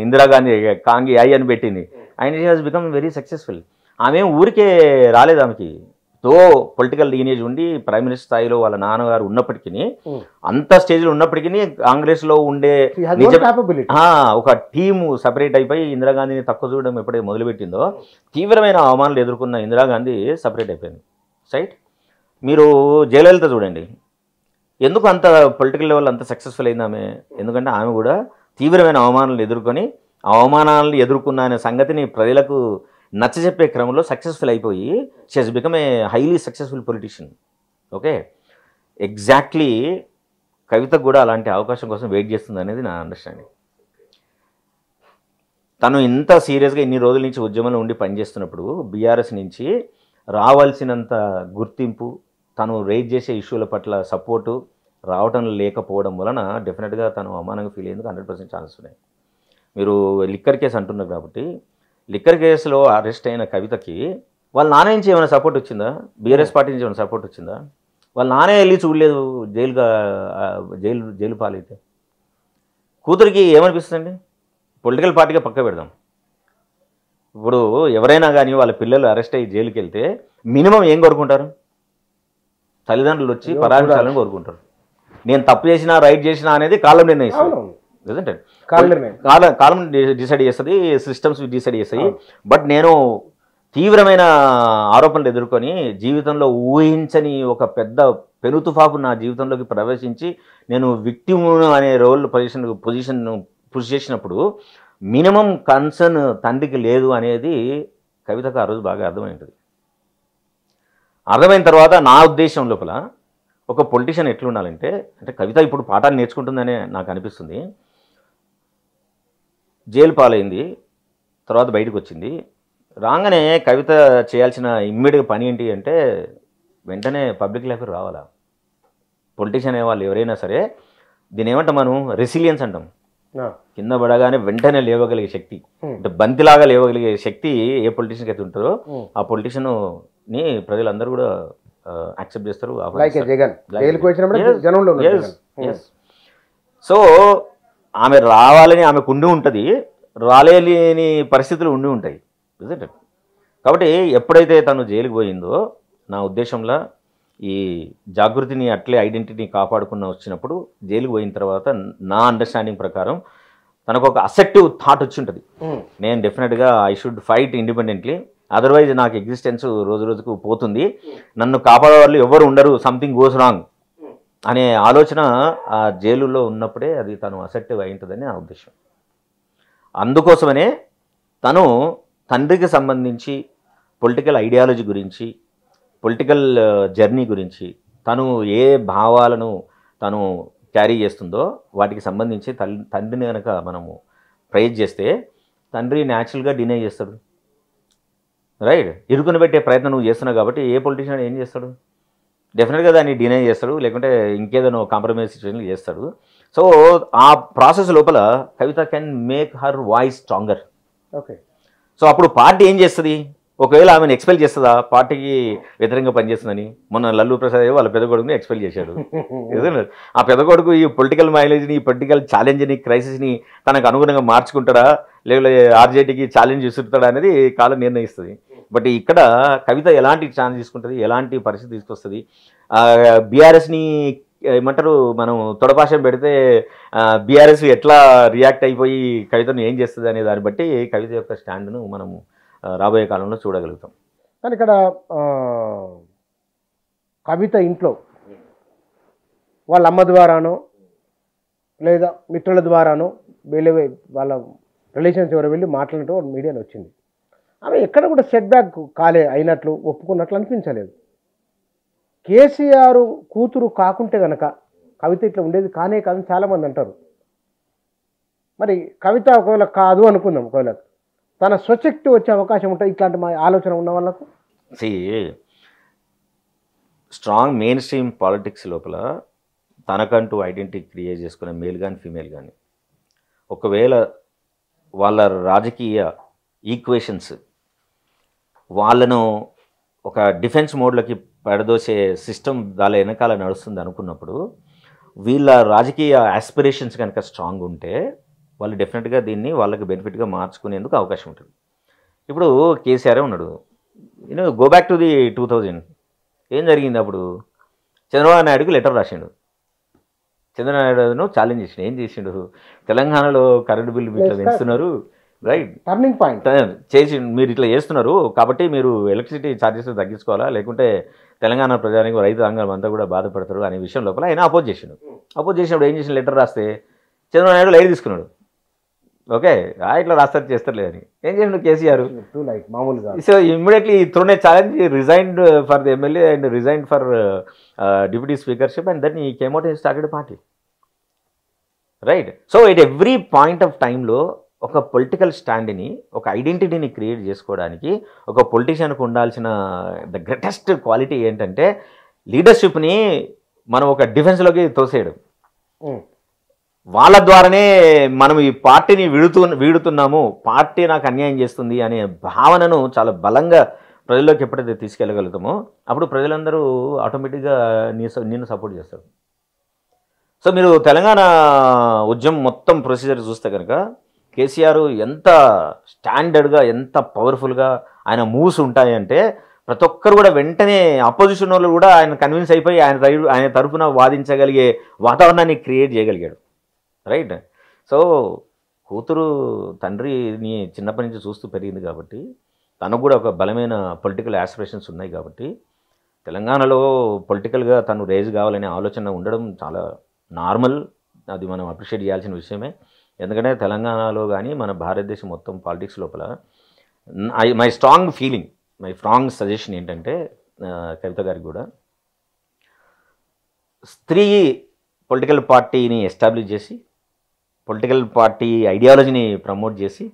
ఇందిరాగాంధీ కాంగి ఐ అని పెట్టింది. And she has become very successful. ఆమె ఊరికే రాలేదు. ఆమెకి తో పొలిటికల్ లీనేజ్ ఉండి ప్రైమ్ మినిస్టర్ స్థాయిలో వాళ్ళ నాన్నగారు ఉన్నప్పటికీ, అంత స్టేజ్లో ఉన్నప్పటికీ కాంగ్రెస్లో ఉండే ఒక టీము సపరేట్ అయిపోయి ఇందిరాగాంధీని తక్కువ చూడడం ఎప్పుడైతే మొదలుపెట్టిందో తీవ్రమైన అవమానాలు ఎదుర్కొన్న ఇందిరాగాంధీ సపరేట్ అయిపోయింది. రైట్. మీరు జయలలిత చూడండి, ఎందుకు అంత పొలిటికల్ లెవెల్ అంత సక్సెస్ఫుల్ అయింది ఆమె? ఎందుకంటే ఆమె కూడా తీవ్రమైన అవమానాలను ఎదుర్కొని అవమానాలను ఎదుర్కొన్న అనే సంగతిని ప్రజలకు నచ్చజెప్పే క్రమంలో సక్సెస్ఫుల్ అయిపోయి she has become a highly successful politician. Okay, exactly కవితకు కూడా అలాంటి అవకాశం కోసం వెయిట్ చేస్తుంది అనేది నా అండర్స్టాండింగ్. తను ఇంత సీరియస్గా ఇన్ని రోజుల నుంచి ఉద్యమంలో ఉండి పనిచేస్తున్నప్పుడు బీఆర్ఎస్ నుంచి రావాల్సినంత గుర్తింపు, తను రైజ్ చేసే ఇష్యూల పట్ల సపోర్టు రావటం లేకపోవడం వలన డెఫినెట్గా తను అవమానంగా ఫీల్ అయ్యేందుకు 100% ఛాన్సెస్ ఉన్నాయి. మీరు లిక్కర్ కేసు అంటున్నారు కాబట్టి, లిక్కర్ కేసులో అరెస్ట్ అయిన కవితకి వాళ్ళ నాన్న నుంచి ఏమైనా సపోర్ట్ వచ్చిందా? బీఆర్ఎస్ పార్టీ నుంచి ఏమైనా సపోర్ట్ వచ్చిందా? వాళ్ళ నానే వెళ్ళి చూడలేదు జైలు పాలైతే. కూతురికి ఏమనిపిస్తుందండి? పొలిటికల్ పార్టీగా పక్క పెడదాం. ఇప్పుడు ఎవరైనా కానీ వాళ్ళ పిల్లలు అరెస్ట్ అయ్యి జైలుకి వెళ్తే మినిమం ఏం కోరుకుంటారు? తల్లిదండ్రులు వచ్చి పరామర్శాలను కోరుకుంటారు. నేను తప్పు చేసినా రైట్ చేసినా అనేది కాలం నిర్ణయిస్తుంది. కాలం డిసైడ్ చేస్తుంది, సిస్టమ్స్ డిసైడ్ చేస్తాయి. బట్ నేను తీవ్రమైన ఆరోపణలు ఎదుర్కొని జీవితంలో ఊహించని ఒక పెద్ద పెను తుఫాకు నా జీవితంలోకి ప్రవేశించి నేను విక్టిమ్ అనే పొజిషన్ పుష్ చేసినప్పుడు మినిమం కన్సర్న్ తండ్రికి లేదు అనేది కవితకు ఆ రోజు బాగా అర్థమైంటుంది. అర్థమైన తర్వాత నా ఉద్దేశం లోపల ఒక పొలిటీషియన్ ఎట్లుండాలంటే, అంటే కవిత ఇప్పుడు పాఠాలు నేర్చుకుంటుందనే నాకు అనిపిస్తుంది. జైలు పాలైంది, తర్వాత బయటకు వచ్చింది. రాగానే కవిత చేయాల్సిన ఇమ్మీడియట్ పని ఏంటి అంటే వెంటనే పబ్లిక్ లైఫ్కి రావాలా. పొలిటీషియన్ అనే వాళ్ళు ఎవరైనా సరే దీని ఏమంటాం మనం? రెసిలియన్స్ అంటాం. కింద పడగానే వెంటనే లేవగలిగే శక్తి, అంటే బంతిలాగా లేవగలిగే శక్తి ఏ పొలిటీషియన్కి అయితే ఉంటుందో ఆ పొలిటీషియన్ని ప్రజలందరూ కూడా యాక్సెప్ట్ చేస్తారు. సో ఆమె రావాలని ఆమెకు ఉండి ఉంటుంది, రాలేని పరిస్థితులు ఉండి ఉంటాయి. కాబట్టి ఎప్పుడైతే తను జైలుకి పోయిందో నా ఉద్దేశంలో ఈ జాగృతిని అట్లే ఐడెంటిటీని కాపాడుకున్న వచ్చినప్పుడు జైలుకి పోయిన తర్వాత నా అండర్స్టాండింగ్ ప్రకారం తనకు ఒక అసెప్టివ్ థాట్ వచ్చి ఉంటుంది. నేను డెఫినెట్గా I should fight independently, otherwise నాకు ఎగ్జిస్టెన్స్ రోజు రోజుకు పోతుంది, నన్ను కాపాడే వాళ్ళు ఎవరు ఉండరు, సంథింగ్ గోస్ రాంగ్ అనే ఆలోచన ఆ జైలులో ఉన్నప్పుడే అది తను అసెప్టివ్ అయి ఉంటుందని నా ఉద్దేశం. అందుకోసమనే తను తండ్రికి సంబంధించి పొలిటికల్ ఐడియాలజీ గురించి, పొలిటికల్ జర్నీ గురించి, తను ఏ భావాలను తను క్యారీ చేస్తుందో వాటికి సంబంధించి తండ్రిని కనుక మనము ప్రైజ్ చేస్తే తండ్రి న్యాచురల్గా డినై చేస్తాడు. రైట్. ఇరుకుని పెట్టే ప్రయత్నం నువ్వు చేస్తున్నావు కాబట్టి ఏ పొలిటీషియన్ ఏం చేస్తాడు? డెఫినెట్గా దాన్ని డినై చేస్తాడు, లేకుంటే ఇంకేదైనా కాంప్రమైజ్ సిచ్యువేషన్లు చేస్తాడు. సో ఆ ప్రాసెస్ లోపల Kavitha can make her voice stronger. Okay. So అప్పుడు పార్టీ ఏం చేస్తుంది? ఒకవేళ ఆమెను ఎక్స్పెల్ చేస్తుందా పార్టీకి వ్యతిరేకంగా పనిచేస్తుందని? మొన్న లల్లు ప్రసాద్ వాళ్ళ పెద్ద కొడుకుని ఎక్స్పెల్ చేశాడు. ఆ పెద్ద కొడుకు ఈ పొలిటికల్ మైలేజ్ని, ఈ పొలిటికల్ ఛాలెంజ్ని, క్రైసిస్ని తనకు అనుగుణంగా మార్చుకుంటాడా, లేకపోతే ఆర్జేడీకి ఛాలెంజ్ విసురుతాడా అనేది కాలం నిర్ణయిస్తుంది. బట్ ఇక్కడ కవిత ఎలాంటి ఛాన్స్ తీసుకుంటుంది, ఎలాంటి పరిస్థితి తీసుకొస్తుంది, బీఆర్ఎస్ని ఏమంటారు మనం తొడపాషం పెడితే బీఆర్ఎస్ ఎట్లా రియాక్ట్ అయిపోయి కవితను ఏం చేస్తుంది అనే దాన్ని బట్టి కవిత యొక్క స్టాండ్ను మనము రాబోయే కాలంలో చూడగలుగుతాం. కానీ ఇక్కడ కవిత ఇంట్లో వాళ్ళ అమ్మ ద్వారానో లేదా మిత్రుల ద్వారానో వెళ్ళి వాళ్ళ రిలేషన్స్ ఎవరు వెళ్ళి మాట్లాడినట్టు మీడియాలో వచ్చింది. ఆమె ఎక్కడ కూడా సెట్ బ్యాక్ అయినట్లు ఒప్పుకున్నట్లు అనిపించలేదు. కేసీఆర్ కూతురు కాకుంటే గనక కవిత ఇట్లా ఉండేది కానే కాదని చాలామంది అంటారు. మరి కవిత ఒకవేళ కాదు అనుకుందాం, ఒకవేళ తన స్వశక్తి వచ్చే అవకాశం ఉంటుంది ఇట్లాంటి మా ఆలోచన ఉన్న వాళ్ళకు. స్ట్రాంగ్ మెయిన్ స్ట్రీమ్ పాలిటిక్స్ లోపల తనకంటూ ఐడెంటిటీ క్రియేట్ చేసుకునే మేల్ కానీ ఫీమేల్ కానీ ఒకవేళ వాళ్ళ రాజకీయ ఈక్వేషన్స్ వాళ్ళను ఒక డిఫెన్స్ మోడ్లోకి పడదోసే సిస్టమ్ వాళ్ళ వెనకాల నడుస్తుంది అనుకున్నప్పుడు వీళ్ళ రాజకీయ ఆస్పిరేషన్స్ కనుక స్ట్రాంగ్ ఉంటే వాళ్ళు డెఫినెట్గా దీన్ని వాళ్ళకి బెనిఫిట్గా మార్చుకునేందుకు అవకాశం ఉంటుంది. ఇప్పుడు కేసీఆర్ ఉన్నాడు, గో బ్యాక్ టు ది 2000 ఏం జరిగింది అప్పుడు? చంద్రబాబు నాయుడుకి లెటర్ రాసిండు, చంద్రనాయుడును ఛాలెంజ్ చేసిండు. ఏం చేసిండు? తెలంగాణలో కరెంటు బిల్లు ఇట్లా పెంచుతున్నారు, రైట్, టర్నింగ్ పాయింట్ చేసి మీరు ఇట్లా చేస్తున్నారు కాబట్టి మీరు ఎలక్ట్రిసిటీ ఛార్జెస్ తగ్గించుకోవాలా, లేకుంటే తెలంగాణ ప్రజానికి రైతాంగం అంతా కూడా బాధపడతారు అనే విషయం లోపల ఆయన అపోజ్ చేసిండు. అపోజ్ చేసినప్పుడు ఏం చేసిన, లెటర్ రాస్తే చంద్రబాబు నాయుడు లైట్ తీసుకున్నాడు. ఓకే, ఇట్లా రాస్తారు చేస్తారు అని ఏం చేసిండు కేసీఆర్? మామూలుగా so immediately thrown a challenge, resigned for the MLA and resigned for deputy speakership and then he came out and started party, right. So at every point of టైంలో ఒక పొలిటికల్ స్టాండ్ని, ఒక ఐడెంటిటీని క్రియేట్ చేసుకోవడానికి ఒక పొలిటీషియన్కు ఉండాల్సిన ద గ్రేటెస్ట్ క్వాలిటీ ఏంటంటే లీడర్షిప్ని మనం ఒక డిఫెన్స్లోకి తోసేయడం. వాళ్ళ ద్వారానే మనం ఈ పార్టీని వీడుతున్నాము, పార్టీ నాకు అన్యాయం చేస్తుంది అనే భావనను చాలా బలంగా ప్రజల్లోకి ఎప్పుడైతే తీసుకెళ్ళగలుగుతామో అప్పుడు ప్రజలందరూ ఆటోమేటిక్గా నిన్ను సపోర్ట్ చేస్తారు. సో మీరు తెలంగాణ ఉద్యమం మొత్తం ప్రొసీజర్ చూస్తే కనుక కేసీఆర్ ఎంత స్టాండర్డ్గా, ఎంత పవర్ఫుల్గా ఆయన మూవ్స్ ఉంటాయంటే ప్రతి ఒక్కరు కూడా వెంటనే అపోజిషన్ వాళ్ళు కూడా ఆయన కన్విన్స్ అయిపోయి ఆయన తరఫున వాదించగలిగే వాతావరణాన్ని క్రియేట్ చేయగలిగాడు, రైట్. సో కూతురు తండ్రిని చిన్నప్పటి నుంచి చూస్తూ పెరిగింది కాబట్టి తనకు కూడా ఒక బలమైన పొలిటికల్ ఆస్పిరేషన్స్ ఉన్నాయి కాబట్టి తెలంగాణలో పొలిటికల్గా తను రేజ్ కావాలనే ఆలోచన ఉండడం చాలా నార్మల్, అది మనం అప్రిషియేట్ చేయాల్సిన విషయమే. ఎందుకంటే తెలంగాణలో కానీ మన భారతదేశం మొత్తం పాలిటిక్స్ లోపల my strong feeling, my strong suggestion ఏంటంటే కవిత గారికి కూడా స్త్రీ పొలిటికల్ పార్టీని ఎస్టాబ్లిష్ చేసి పొలిటికల్ పార్టీ ఐడియాలజీని ప్రమోట్ చేసి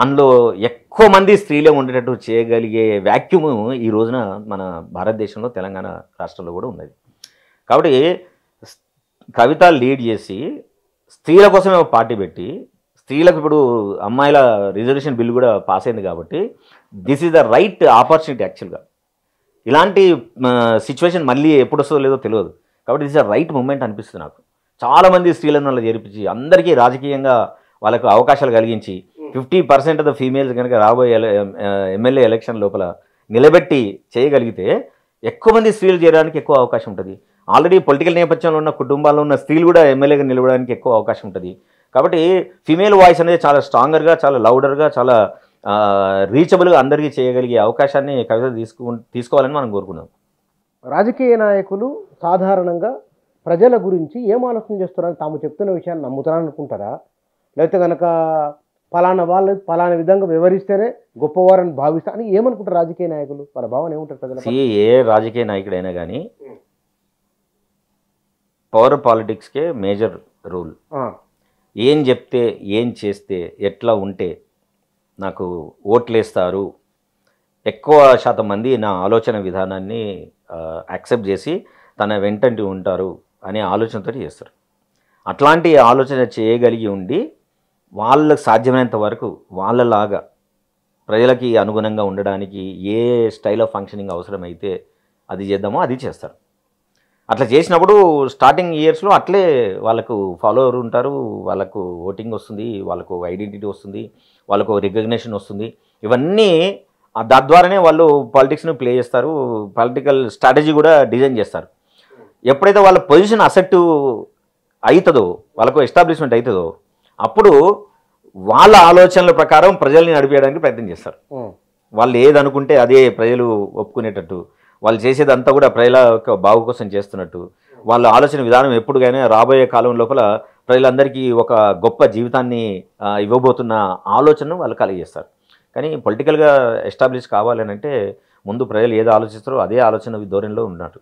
అందులో ఎక్కువ మంది స్త్రీలే ఉండేటట్టు చేయగలిగే వ్యాక్యూమ్ ఈ రోజున మన భారతదేశంలో తెలంగాణ రాష్ట్రంలో కూడా ఉన్నది. కాబట్టి కవిత లీడ్ చేసి స్త్రీల కోసమే ఒక పార్టీ పెట్టి స్త్రీలకు ఇప్పుడు అమ్మాయిల రిజర్వేషన్ బిల్ కూడా పాస్ అయింది కాబట్టి this is the right opportunity యాక్చువల్గా. ఇలాంటి సిచ్యువేషన్ మళ్ళీ ఎప్పుడు వస్తుందో లేదో తెలియదు కాబట్టి this is the right moment అనిపిస్తుంది నాకు. చాలామంది స్త్రీలను అలా చేర్పించి అందరికీ రాజకీయంగా వాళ్ళకు అవకాశాలు కలిగించి 50% ఆఫ్ ద ఫీమేల్స్ కనుక రాబోయే ఎమ్మెల్యే ఎలక్షన్ లోపల నిలబెట్టి చేయగలిగితే ఎక్కువ మంది స్త్రీలు చేరడానికి ఎక్కువ అవకాశం ఉంటుంది. ఆల్రెడీ పొలిటికల్ నేపథ్యంలో ఉన్న కుటుంబాల్లో ఉన్న స్త్రీలు కూడా ఎమ్మెల్యేగా నిలబడడానికి ఎక్కువ అవకాశం ఉంటుంది. కాబట్టి ఫీమేల్ వాయిస్ అనేది చాలా స్ట్రాంగర్గా, చాలా లౌడర్గా, చాలా రీచబుల్గా అందరికీ చేయగలిగే అవకాశాన్ని కవిత తీసుకోవాలని మనం కోరుకున్నాం. రాజకీయ నాయకులు సాధారణంగా ప్రజల గురించి ఏం ఆలోచన చేస్తున్నారని తాము చెప్తున్న విషయాన్ని నమ్ముతారనుకుంటారా, లేకపోతే కనుక ఫలానా వాళ్ళు ఫలానా విధంగా వివరిస్తేనే గొప్పవారని భావిస్తారు అని ఏమనుకుంటారు రాజకీయ నాయకులు? వాళ్ళ భావన ఏముంటారు ప్రజలు? ఏ రాజకీయ నాయకుడైనా కానీ పవర్ పాలిటిక్స్కే మేజర్ రూల్. ఏం చెప్తే, ఏం చేస్తే, ఎట్లా ఉంటే నాకు ఓట్లేస్తారు, ఎక్కువ శాతం మంది నా ఆలోచన విధానాన్ని యాక్సెప్ట్ చేసి తన వెంటంటి ఉంటారు అనే ఆలోచనతో చేస్తారు. అట్లాంటి ఆలోచన చేయగలిగి ఉండి వాళ్ళకు సాధ్యమైనంత వరకు వాళ్ళలాగా ప్రజలకి అనుగుణంగా ఉండడానికి ఏ స్టైల్ ఆఫ్ ఫంక్షనింగ్ అవసరమైతే అది చేద్దామో అది చేస్తారు. అట్లా చేసినప్పుడు స్టార్టింగ్ ఇయర్స్లో అట్లే వాళ్ళకు ఫాలోవర్ ఉంటారు, వాళ్ళకు ఓటింగ్ వస్తుంది, వాళ్ళకు ఐడెంటిటీ వస్తుంది, వాళ్ళకు రికగ్నిషన్ వస్తుంది. ఇవన్నీ దాని ద్వారానే వాళ్ళు పాలిటిక్స్ను ప్లే చేస్తారు, పొలిటికల్ స్ట్రాటజీ కూడా డిజైన్ చేస్తారు. ఎప్పుడైతే వాళ్ళ పొజిషన్ అసెట్ అవుతుందో, వాళ్ళకు ఎస్టాబ్లిష్మెంట్ అవుతుందో అప్పుడు వాళ్ళ ఆలోచనల ప్రకారం ప్రజల్ని నడిపేయడానికి ప్రయత్నం చేస్తారు. వాళ్ళు ఏదనుకుంటే అదే ప్రజలు ఒప్పుకునేటట్టు, వాళ్ళు చేసేదంతా కూడా ప్రజల బాగు కోసం చేస్తున్నట్టు, వాళ్ళ ఆలోచన విధానం ఎప్పుడుగైనా రాబోయే కాలం లోపల ప్రజలందరికీ ఒక గొప్ప జీవితాన్ని ఇవ్వబోతున్న ఆలోచనను వాళ్ళు కలిగజేస్తారు. కానీ పొలిటికల్గా ఎస్టాబ్లిష్ కావాలని అంటే ముందు ప్రజలు ఏదో ఆలోచిస్తారో అదే ఆలోచన ధోరణిలో ఉన్నట్టు.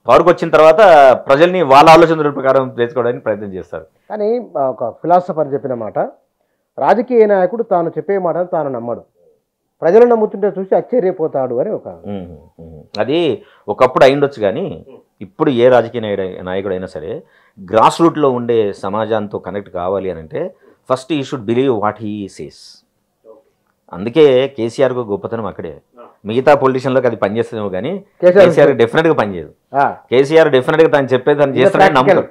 పవర్కి వచ్చిన తర్వాత ప్రజల్ని వాళ్ళ ఆలోచనల ప్రకారం చేసుకోవడానికి ప్రయత్నం చేస్తారు. కానీ ఒక ఫిలాసఫర్ చెప్పిన మాట, రాజకీయ నాయకుడు తాను చెప్పే మాటను తాను నమ్మడు, ప్రజలు నమ్ముతుంటే చూసి ఆశ్చర్యపోతాడు అని ఒక. అది ఒకప్పుడు అయిండొచ్చు, కానీ ఇప్పుడు ఏ రాజకీయ నాయకుడైనా సరే గ్రాస్ రూట్లో ఉండే సమాజంతో కనెక్ట్ కావాలి అని అంటే ఫస్ట్ ఈ should believe what he says. అందుకే కేసీఆర్కు గొప్పతనం అక్కడే. మిగతా పొలిటీషియన్లోకి అది పనిచేస్తుందేమో కానీ కేసీఆర్ డెఫినెట్గా పనిచేయదు. కేసీఆర్ డెఫినెట్గా తను చెప్పేది తను చేస్తాడని నమ్ముతాడు,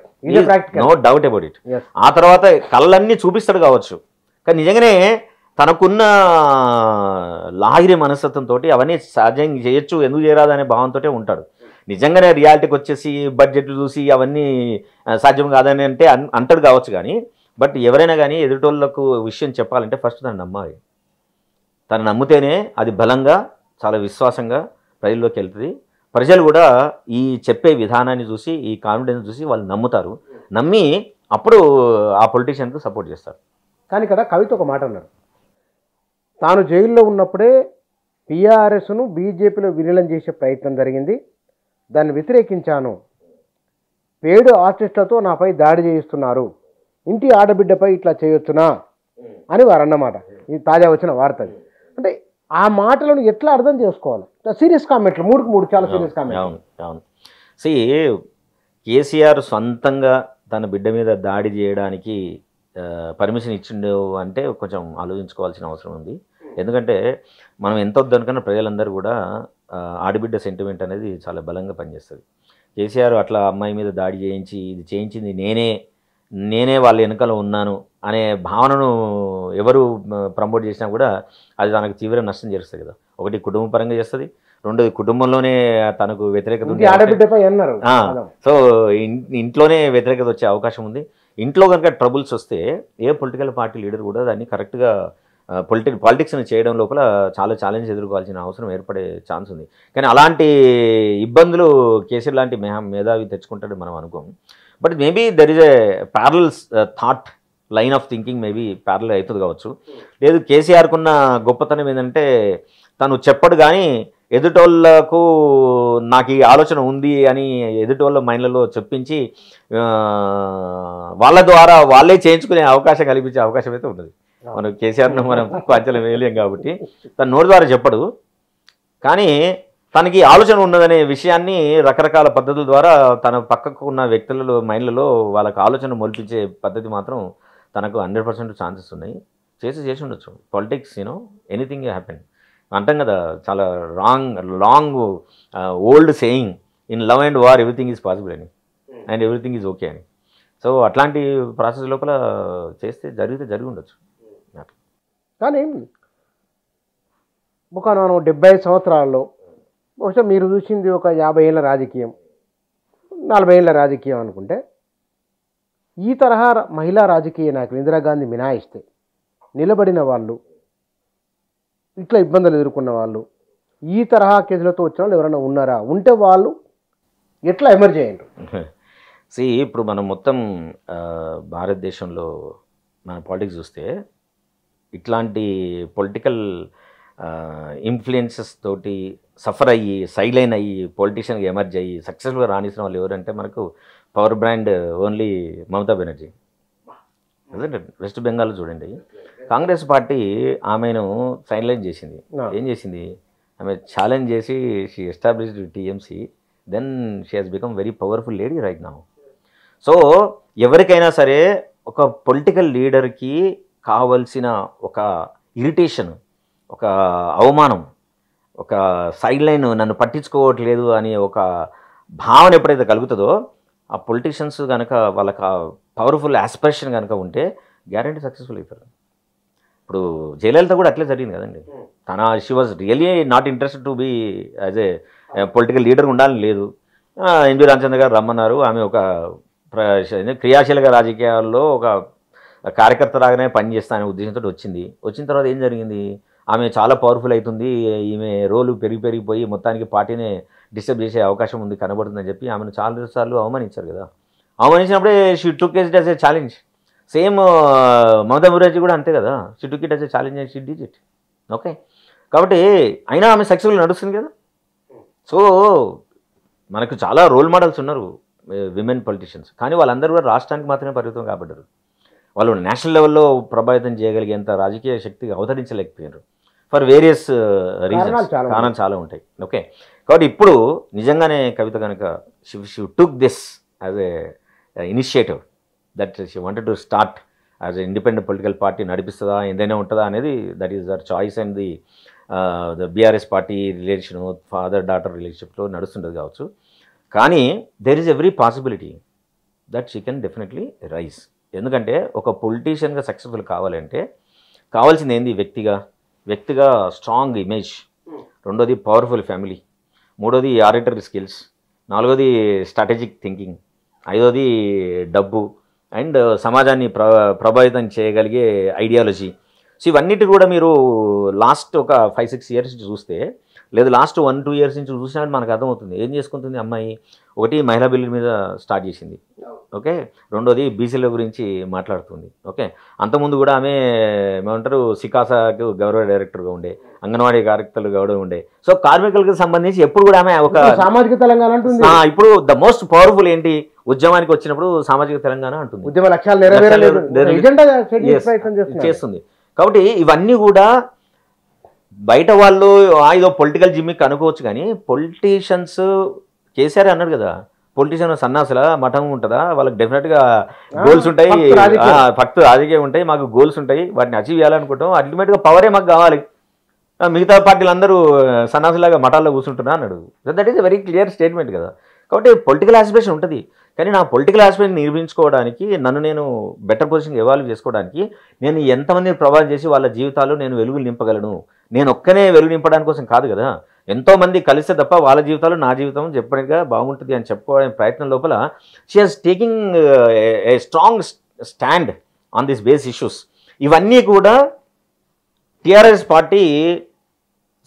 నో డౌట్ అబౌట్ ఇట్. ఆ తర్వాత కళ్ళన్నీ చూపిస్తాడు కావచ్చు, కానీ నిజంగానే తనకున్న లాహిరి మనస్తత్వంతో అవన్నీ సహజంగా చేయొచ్చు, ఎందుకు చేయరాదు అనే భావంతో ఉంటాడు. నిజంగానే రియాలిటీకి వచ్చేసి బడ్జెట్లు చూసి అవన్నీ సాధ్యం కాదని అంటే అంటాడు కావచ్చు, కానీ బట్ ఎవరైనా కానీ ఎదుటోళ్ళకు విషయం చెప్పాలంటే ఫస్ట్ తను నమ్మాలి. తను నమ్మితేనే అది బలంగా చాలా విశ్వాసంగా ప్రజల్లోకి వెళ్తుంది. ప్రజలు కూడా ఈ చెప్పే విధానాన్ని చూసి ఈ కాన్ఫిడెన్స్ చూసి వాళ్ళు నమ్ముతారు, నమ్మి అప్పుడు ఆ పొలిటీషియన్కు సపోర్ట్ చేస్తారు. కానీ ఇక్కడ కవిత ఒక మాట అన్నారు, తాను జైల్లో ఉన్నప్పుడే టీఆర్ఎస్ను బీజేపీలో విలీనం చేసే ప్రయత్నం జరిగింది, దాన్ని వ్యతిరేకించాను, పేడు ఆర్టిస్టులతో నాపై దాడి చేయిస్తున్నారు, ఇంటి ఆడబిడ్డపై ఇట్లా చేయొచ్చునా అని వారు అన్నమాట. ఇది తాజా వచ్చిన వార్త. అంటే ఆ మాటలను ఎట్లా అర్థం చేసుకోవాలి? సీరియస్ కామెంట్లు, 3కు 3 చాలా సీరియస్ కామెంట్. అవును అవును. కేసీఆర్ సొంతంగా తన బిడ్డ మీద దాడి చేయడానికి పర్మిషన్ ఇచ్చిండు అంటే కొంచెం ఆలోచించుకోవాల్సిన అవసరం ఉంది. ఎందుకంటే మనం ఎంత వద్దనుకున్నా ప్రజలందరూ కూడా ఆడబిడ్డ సెంటిమెంట్ అనేది చాలా బలంగా పనిచేస్తుంది. కేసీఆర్ అట్లా అమ్మాయి మీద దాడి చేయించి ఇది చేయించింది నేనే వాళ్ళ వెనుకలో ఉన్నాను అనే భావనను ఎవరు ప్రమోట్ చేసినా కూడా అది తనకు తీవ్ర నష్టం చేస్తుంది కదా. ఒకటి కుటుంబ పరంగా చేస్తుంది, రెండోది కుటుంబంలోనే తనకు వ్యతిరేకత ఉంది. సో ఇంట్లోనే వ్యతిరేకత వచ్చే అవకాశం ఉంది. ఇంట్లో కనుక ట్రబుల్స్ వస్తే ఏ పొలిటికల్ పార్టీ లీడర్ కూడా దాన్ని కరెక్ట్గా పాలిటిక్స్ని చేయడం లోపల చాలా ఛాలెంజ్ ఎదుర్కోవాల్సిన అవసరం ఏర్పడే ఛాన్స్ ఉంది. కానీ అలాంటి ఇబ్బందులు కేసీఆర్ లాంటి మేధావి తెచ్చుకుంటాడు మనం అనుకోం. But maybe there is a parallel thought line of thinking maybe parallel అవుతుంది కావచ్చు. లేదు కేసీఆర్కున్న గొప్పతనం ఏంటంటే తను చెప్పడు కానీ ఎదుటోళ్ళకు నాకు ఈ ఆలోచన ఉంది అని ఎదుటోళ్ళ మైండ్లలో చెప్పించి వాళ్ళ ద్వారా వాళ్ళే చేయించుకునే అవకాశం కల్పించే అవకాశం అయితే ఉన్నది. మనం కేసీఆర్ను మనం అంచనా వేయలేం కాబట్టి తన నోటి ద్వారా చెప్పడు, కానీ తనకి ఆలోచన ఉన్నదనే విషయాన్ని రకరకాల పద్ధతుల ద్వారా తన పక్కకు ఉన్న వ్యక్తులలో మైండ్లలో వాళ్ళకి ఆలోచన మొలిపించే పద్ధతి మాత్రం తనకు 100% ఛాన్సెస్ ఉన్నాయి. చేసి ఉండొచ్చు. పాలిటిక్స్ ఎనీథింగ్ హ్యాపెన్ అంటాం కదా, చాలా long old saying, in love and war everything is possible అని అండ్ ఎవ్రీథింగ్ ఈజ్ ఓకే అని. సో అట్లాంటి ప్రాసెస్ లోపల చేస్తే జరిగి ఉండొచ్చు. కానీ ఒక 75 సంవత్సరాల్లో బహుశా మీరు చూసింది ఒక 50 ఏళ్ళ రాజకీయం, 40 ఏళ్ళ రాజకీయం అనుకుంటే, ఈ తరహా మహిళా రాజకీయ నాయకులు ఇందిరాగాంధీ మినాయిస్తే నిలబడిన వాళ్ళు, ఇట్లా ఇబ్బందులు ఎదుర్కొన్న వాళ్ళు, ఈ తరహా కేసులతో వచ్చిన వాళ్ళు ఎవరైనా ఉన్నారా? ఉంటే వాళ్ళు ఎట్లా ఎమర్జ్ అయ్యారు? ఇప్పుడు మనం మొత్తం భారతదేశంలో మన పాలిటిక్స్ చూస్తే ఇట్లాంటి పొలిటికల్ ఇన్ఫ్లుయెన్సెస్ తోటి సఫర్ అయ్యి సైలైన్ అయ్యి పొలిటీషియన్గా ఎమర్జ్ అయ్యి సక్సెస్ఫుల్గా రాణిస్తున్న వాళ్ళు ఎవరంటే మనకు power brand only Mamata Banerjee. అదే వెస్ట్ బెంగాల్లో చూడండి, కాంగ్రెస్ పార్టీ ఆమెను సైలైన్ చేసింది. ఏం చేసింది? ఆమె ఛాలెంజ్ చేసి she established TMC, then she has become very powerful lady right now. So ఎవరికైనా సరే ఒక పొలిటికల్ లీడర్కి కావలసిన ఒక ఇరిటేషన్, ఒక అవమానం, ఒక సైడ్ లైన్, నన్ను పట్టించుకోవట్లేదు అనే ఒక భావన ఎప్పుడైతే కలుగుతుందో ఆ పొలిటీషియన్స్ కనుక వాళ్ళకి పవర్ఫుల్ ఆస్పిరేషన్ కనుక ఉంటే గ్యారంటీ సక్సెస్ఫుల్ అవుతారు. ఇప్పుడు జయలలిత కూడా అట్లే జరిగింది కదండి. She was really not interested to be as a political leader ఉండాలని లేదు. ఎన్వి రామచంద్ర గారు రమ్మన్నారు, ఆమె ఒక క్రియాశీలక రాజకీయాల్లో ఒక కార్యకర్త లాగానే పనిచేస్తానే ఉద్దేశంతో వచ్చిన తర్వాత ఏం జరిగింది? ఆమె చాలా పవర్ఫుల్ అవుతుంది, ఈమె రోలు పెరిగిపోయి మొత్తానికి పార్టీనే డిస్టర్బ్ చేసే అవకాశం ఉంది కనబడుతుందని చెప్పి ఆమెను చాలా సార్లు అవమానించారు కదా. అవమానించినప్పుడే she took it as a challenge. Same Mamata Banerjee కూడా అంతే కదా, she took it as a challenge and she did it. Okay, కాబట్టి అయినా ఆమె సక్సెస్ఫుల్ నడుస్తుంది కదా. సో మనకు చాలా రోల్ మోడల్స్ ఉన్నారు విమెన్ పొలిటీషియన్స్, కానీ వాళ్ళందరూ కూడా రాష్ట్రానికి మాత్రమే పరిమితం కాబడ్డారు. వాళ్ళు నేషనల్ లెవెల్లో ప్రభావితం చేయగలిగేంత రాజకీయ శక్తిగా అవతరించలేకపోయారు ఫర్ వేరియస్ రీజన్స్. కారణాలు చాలా ఉంటాయి. ఓకే, కాబట్టి ఇప్పుడు నిజంగానే కవిత కనుక she took this as a initiative that she wanted to start as a independent political party, నడిపిస్తుందా ఏదైనా ఉంటుందా అనేది that is their choice. And the BRS party relation father daughter రిలేషన్షిప్లో నడుస్తుంటుంది కావచ్చు, కానీ there is every possibility that she can definitely rise. ఎందుకంటే ఒక పొలిటీషియన్గా సక్సెస్ఫుల్ కావాలంటే కావాల్సింది ఏంది? వ్యక్తిగా స్ట్రాంగ్ ఇమేజ్, రెండోది పవర్ఫుల్ ఫ్యామిలీ, మూడోది ఆరిటరీ స్కిల్స్, నాలుగోది స్ట్రాటజిక్ థింకింగ్, ఐదోది డబ్బు అండ్ సమాజాన్ని ప్రభావితం చేయగలిగే ఐడియాలజీ. సో ఇవన్నిటి కూడా మీరు లాస్ట్ ఒక 5-6 ఇయర్స్ నుంచి చూస్తే, లేదు లాస్ట్ 1-2 ఇయర్స్ నుంచి చూసినా మనకు అర్థమవుతుంది ఏం చేసుకుంటుంది అమ్మాయి. ఒకటి మహిళా బిల్లు మీద స్టార్ట్ చేసింది, ఓకే, రెండోది బీసీల గురించి మాట్లాడుతుంది. ఓకే, అంతకుముందు కూడా ఆమె ఏమంటారు సికాసాకు గౌరవ డైరెక్టర్గా ఉండే, అంగన్వాడీ కార్యకర్తలు గౌరవం ఉండే. సో కార్మికులకు సంబంధించి ఎప్పుడు కూడా ఆమె ఒక సామాజిక తెలంగాణ అంటుంది. ఇప్పుడు ద మోస్ట్ పవర్ఫుల్ ఏంటి, ఉద్యమానికి వచ్చినప్పుడు సామాజిక తెలంగాణ అంటుంది, ఉద్యమ లక్ష్యాలు చేస్తుంది. కాబట్టి ఇవన్నీ కూడా బయట వాళ్ళు ఏదో పొలిటికల్ జిమ్మిక్ అనుకోవచ్చు, కానీ పొలిటీషియన్స్ కేసీఆర్ అన్నాడు కదా, పొలిటీషియన్ సన్నాసుల మఠం ఉంటుందా, వాళ్ళకి డెఫినెట్గా గోల్స్ ఉంటాయి, ఫక్తు రాజకీయం ఉంటాయి, మాకు గోల్స్ ఉంటాయి, వాటిని అచీవ్ చేయాలనుకుంటాం, అల్టిమేట్గా పవరే మాకు కావాలి, మిగతా పార్టీలు అందరూ సన్నాసులాగా మఠాల్లో కూర్చుంటున్నా అన్నాడు. That is a very clear statement కదా. కాబట్టి పొలిటికల్ ఆస్పిరేషన్ ఉంటుంది, కానీ నా పొలిటికల్ ఆస్పిరేషన్ నిర్మించుకోవడానికి, నన్ను నేను బెటర్ పొజిషన్ ఎవాల్వ్ చేసుకోవడానికి నేను ఎంతమందిని ప్రభావం చేసి వాళ్ళ జీవితాల్లో నేను వెలుగులు నింపగలను, నేను ఒక్కనే వెలుగు నింపడానికి కోసం కాదు కదా, ఎంతోమంది కలిస్తే తప్ప వాళ్ళ జీవితాలు నా జీవితం చెప్పడానికి బాగుంటుంది అని చెప్పుకోవడానికి ప్రయత్నం లోపల she has taking a strong stand on this base issues. ఇవన్నీ కూడా టీఆర్ఎస్ పార్టీ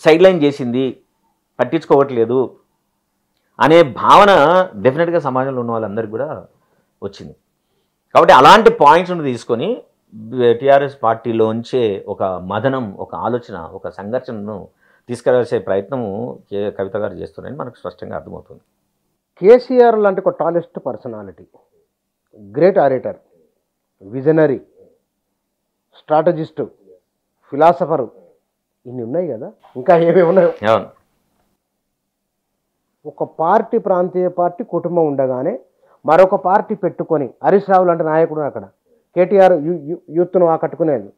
సైడ్లైన్ చేసింది, పట్టించుకోవట్లేదు అనే భావన డెఫినెట్గా సమాజంలో ఉన్న వాళ్ళందరికీ కూడా వచ్చింది. కాబట్టి అలాంటి పాయింట్స్ను తీసుకొని టీఆర్ఎస్ పార్టీలోంచే ఒక మదనం, ఒక ఆలోచన, ఒక సంఘర్షణను తీసుకురాసే ప్రయత్నము కవిత గారు చేస్తున్నారని మనకు స్పష్టంగా అర్థమవుతుంది. కేసీఆర్ లాంటి ఒక tallest personality, great orator, visionary, strategist, philosopher, ఇన్ని ఉన్నాయి కదా, ఇంకా ఏమేమి ఉన్నాయో. ఒక పార్టీ, ప్రాంతీయ పార్టీ, కుటుంబం ఉండగానే మరొక పార్టీ పెట్టుకొని, హరీష్ రావు లాంటి నాయకుడు అక్కడ, కేటీఆర్ యూత్ను ఆకట్టుకునేది,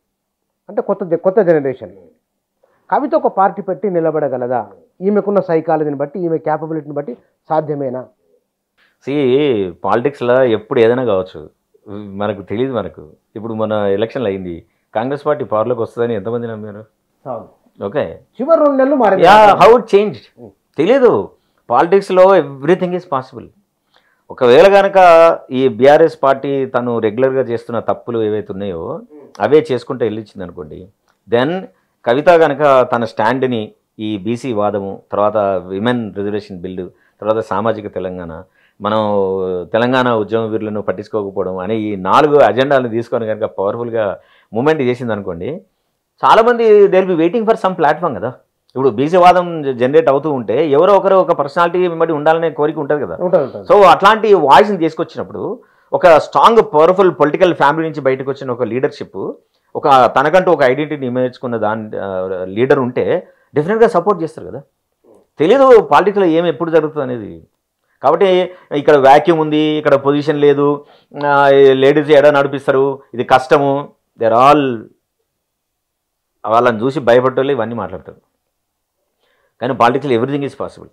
అంటే కొత్త జనరేషన్. కవిత ఒక పార్టీ పెట్టి నిలబడగలదా? ఈమెకున్న సైకాలజీని బట్టి, ఈమె క్యాపబిలిటీని బట్టి సాధ్యమేనా? పాలిటిక్స్లో ఎప్పుడు ఏదైనా కావచ్చు, మనకు తెలియదు. మనకు ఇప్పుడు మన ఎలక్షన్లు అయింది, కాంగ్రెస్ పార్టీ పవర్లోకి వస్తుందని ఎంతమంది నమ్మారు? ఓకే, చివరి 2 నెలలు మరి హౌ ఇట్ చేంజ్ తెలీదు. పాలిటిక్స్లో ఎవ్రీథింగ్ ఈజ్ పాసిబుల్. ఒకవేళ కనుక ఈ బీఆర్ఎస్ పార్టీ తను రెగ్యులర్గా చేస్తున్న తప్పులు ఏవైతే ఉన్నాయో అవే చేసుకుంటూ వెళ్ళించింది అనుకోండి, దెన్ కవిత కనుక తన స్టాండ్ని ఈ బీసీ వాదము, తర్వాత విమెన్ రిజర్వేషన్ బిల్లు, తర్వాత సామాజిక తెలంగాణ, మనం తెలంగాణ ఉద్యమ వీరులను పట్టించుకోకపోవడం అనే ఈ 4 అజెండాలను తీసుకొని కనుక పవర్ఫుల్గా మూమెంట్ చేసింది అనుకోండి, చాలామంది they will be waiting for some platform కదా. ఇప్పుడు బీసీ వాదం జనరేట్ అవుతూ ఉంటే ఎవరో ఒకరు ఒక పర్సనాలిటీ బట్టి ఉండాలనే కోరిక ఉంటుంది కదా. సో అట్లాంటి వాయిస్ని తీసుకొచ్చినప్పుడు ఒక స్ట్రాంగ్ పవర్ఫుల్ పొలిటికల్ ఫ్యామిలీ నుంచి బయటకు వచ్చిన ఒక లీడర్షిప్, ఒక తనకంటూ ఒక ఐడెంటిటీని ఇమేజ్కున్న లీడర్ ఉంటే డెఫినెట్గా సపోర్ట్ చేస్తారు కదా. తెలీదు పాలిటిక్స్లో ఏమి ఎప్పుడు జరుగుతుంది అనేది. కాబట్టి ఇక్కడ వ్యాక్యూమ్ ఉంది, ఇక్కడ పొజిషన్ లేదు, లేడీస్ ఎడ నడిపిస్తారు, ఇది కష్టము, దేర్ ఆల్ వాళ్ళని చూసి భయపడ్డోళ్ళు ఇవన్నీ మాట్లాడతారు. కానీ పాలిటిక్స్లో ఎవ్రీథింగ్ ఈజ్ పాసిబుల్.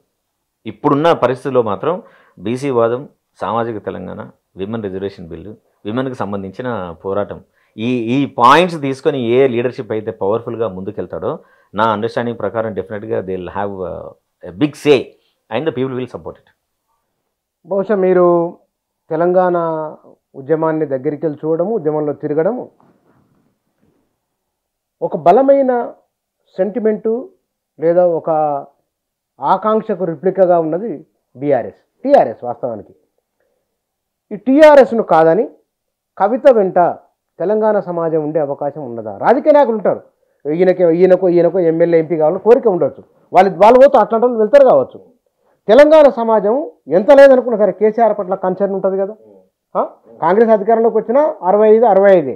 ఇప్పుడున్న పరిస్థితుల్లో మాత్రం బీసీ వాదం, సామాజిక తెలంగాణ, విమెన్ రిజర్వేషన్ బిల్లు, విమెన్కి సంబంధించిన పోరాటం, ఈ పాయింట్స్ తీసుకొని ఏ లీడర్షిప్ అయితే పవర్ఫుల్గా ముందుకెళ్తాడో నా అండర్స్టాండింగ్ ప్రకారం డెఫినెట్గా they will have a big say and the people will support it. బహుశా మీరు తెలంగాణ ఉద్యమాన్ని దగ్గరికి వెళ్ళి చూడడము, ఉద్యమంలో తిరగడము, ఒక బలమైన సెంటిమెంటు లేదా ఒక ఆకాంక్షకు రిప్లికగా ఉన్నది టీఆర్ఎస్. వాస్తవానికి ఈ టీఆర్ఎస్ను కాదని కవిత వెంట తెలంగాణ సమాజం ఉండే అవకాశం ఉన్నదా? రాజకీయ నాయకులు ఉంటారు, ఈయనకో ఎమ్మెల్యే ఎంపీ కావాలని కోరిక ఉండొచ్చు. వాళ్ళు పోతే అట్లాంటి వాళ్ళు వెళ్తారు కావచ్చు. తెలంగాణ సమాజం ఎంత లేదనుకున్నా సరే కేసీఆర్ పట్ల కన్సర్న్ ఉంటుంది కదా. కాంగ్రెస్ అధికారంలోకి వచ్చినా 65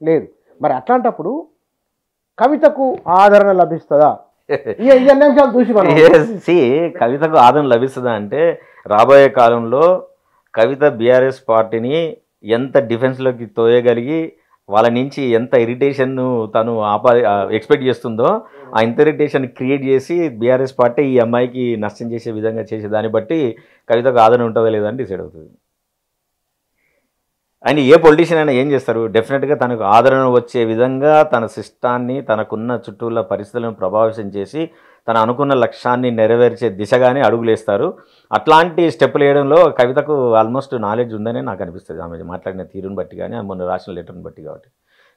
లేదు. మరి అట్లాంటప్పుడు కవితకు ఆదరణ లభిస్తుందా? ఈ అన్ని అంశాలు చూసి కవితకు ఆదరణ లభిస్తుందా అంటే రాబోయే కాలంలో కవిత బీఆర్ఎస్ పార్టీని ఎంత డిఫెన్స్లోకి తోయగలిగి వాళ్ళ నుంచి ఎంత ఇరిటేషన్ తను ఎక్స్పెక్ట్ చేస్తుందో ఆ ఇంత ఇరిటేషన్ క్రియేట్ చేసి బీఆర్ఎస్ పార్టీ ఈ అమ్మాయికి నష్టం చేసే విధంగా చేసే దాన్ని బట్టి కవితకు ఆదరణ ఉంటుందా లేదా అని డిసైడ్ అవుతుంది. అండ్ ఏ పొలిటీషియన్ అయినా ఏం చేస్తారు, డెఫినెట్గా తనకు ఆదరణ వచ్చే విధంగా తన సిస్టాన్ని తనకున్న చుట్టూల పరిస్థితులను ప్రభావితం చేసి తను అనుకున్న లక్ష్యాన్ని నెరవేర్చే దిశగానే అడుగులేస్తారు. అట్లాంటి స్టెప్పులు వేయడంలో కవితకు ఆల్మోస్ట్ నాలెడ్జ్ ఉందనే నాకు అనిపిస్తుంది, ఆమె మాట్లాడిన తీరుని బట్టి కానీ మొన్న రాసిన లెటర్ని బట్టి.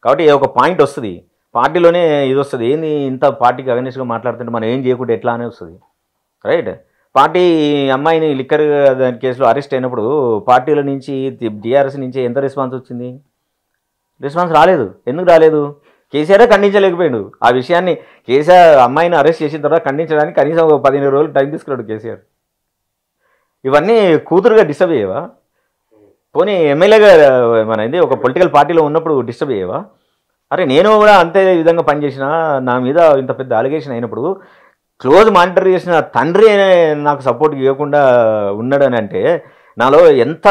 కాబట్టి ఒక పాయింట్ వస్తుంది పార్టీలోనే, ఇది వస్తుంది, ఏంది ఇంత పార్టీకి అగెన్స్ట్గా మాట్లాడుతుంటే మనం ఏం చేయకుండా ఎట్లా అనే వస్తుంది, రైట్. పార్టీ అమ్మాయిని లిక్కర్ దాని కేసులో అరెస్ట్ అయినప్పుడు పార్టీల నుంచి టీఆర్ఎస్ నుంచి ఎంత రెస్పాన్స్ వచ్చింది? రెస్పాన్స్ రాలేదు. ఎందుకు రాలేదు? కేసీఆరే ఖండించలేకపోయాడు ఆ విషయాన్ని. కేసీఆర్ అమ్మాయిని అరెస్ట్ చేసిన తర్వాత ఖండించడానికి కనీసం ఒక 15 రోజులు టైం తీసుకున్నాడు కేసీఆర్. ఇవన్నీ కూతురుగా డిస్టర్బ్ అయ్యేవా? పోనీ ఎమ్మెల్యేగా మన ఇది ఒక పొలిటికల్ పార్టీలో ఉన్నప్పుడు డిస్టర్బ్ అయ్యేవా? అరే నేను కూడా అంతే విధంగా పనిచేసిన, నా మీద ఇంత పెద్ద అలిగేషన్ అయినప్పుడు క్లోజ్ మానిటర్ చేసిన తండ్రి నాకు సపోర్ట్ ఇవ్వకుండా ఉన్నాడని అంటే నాలో ఎంత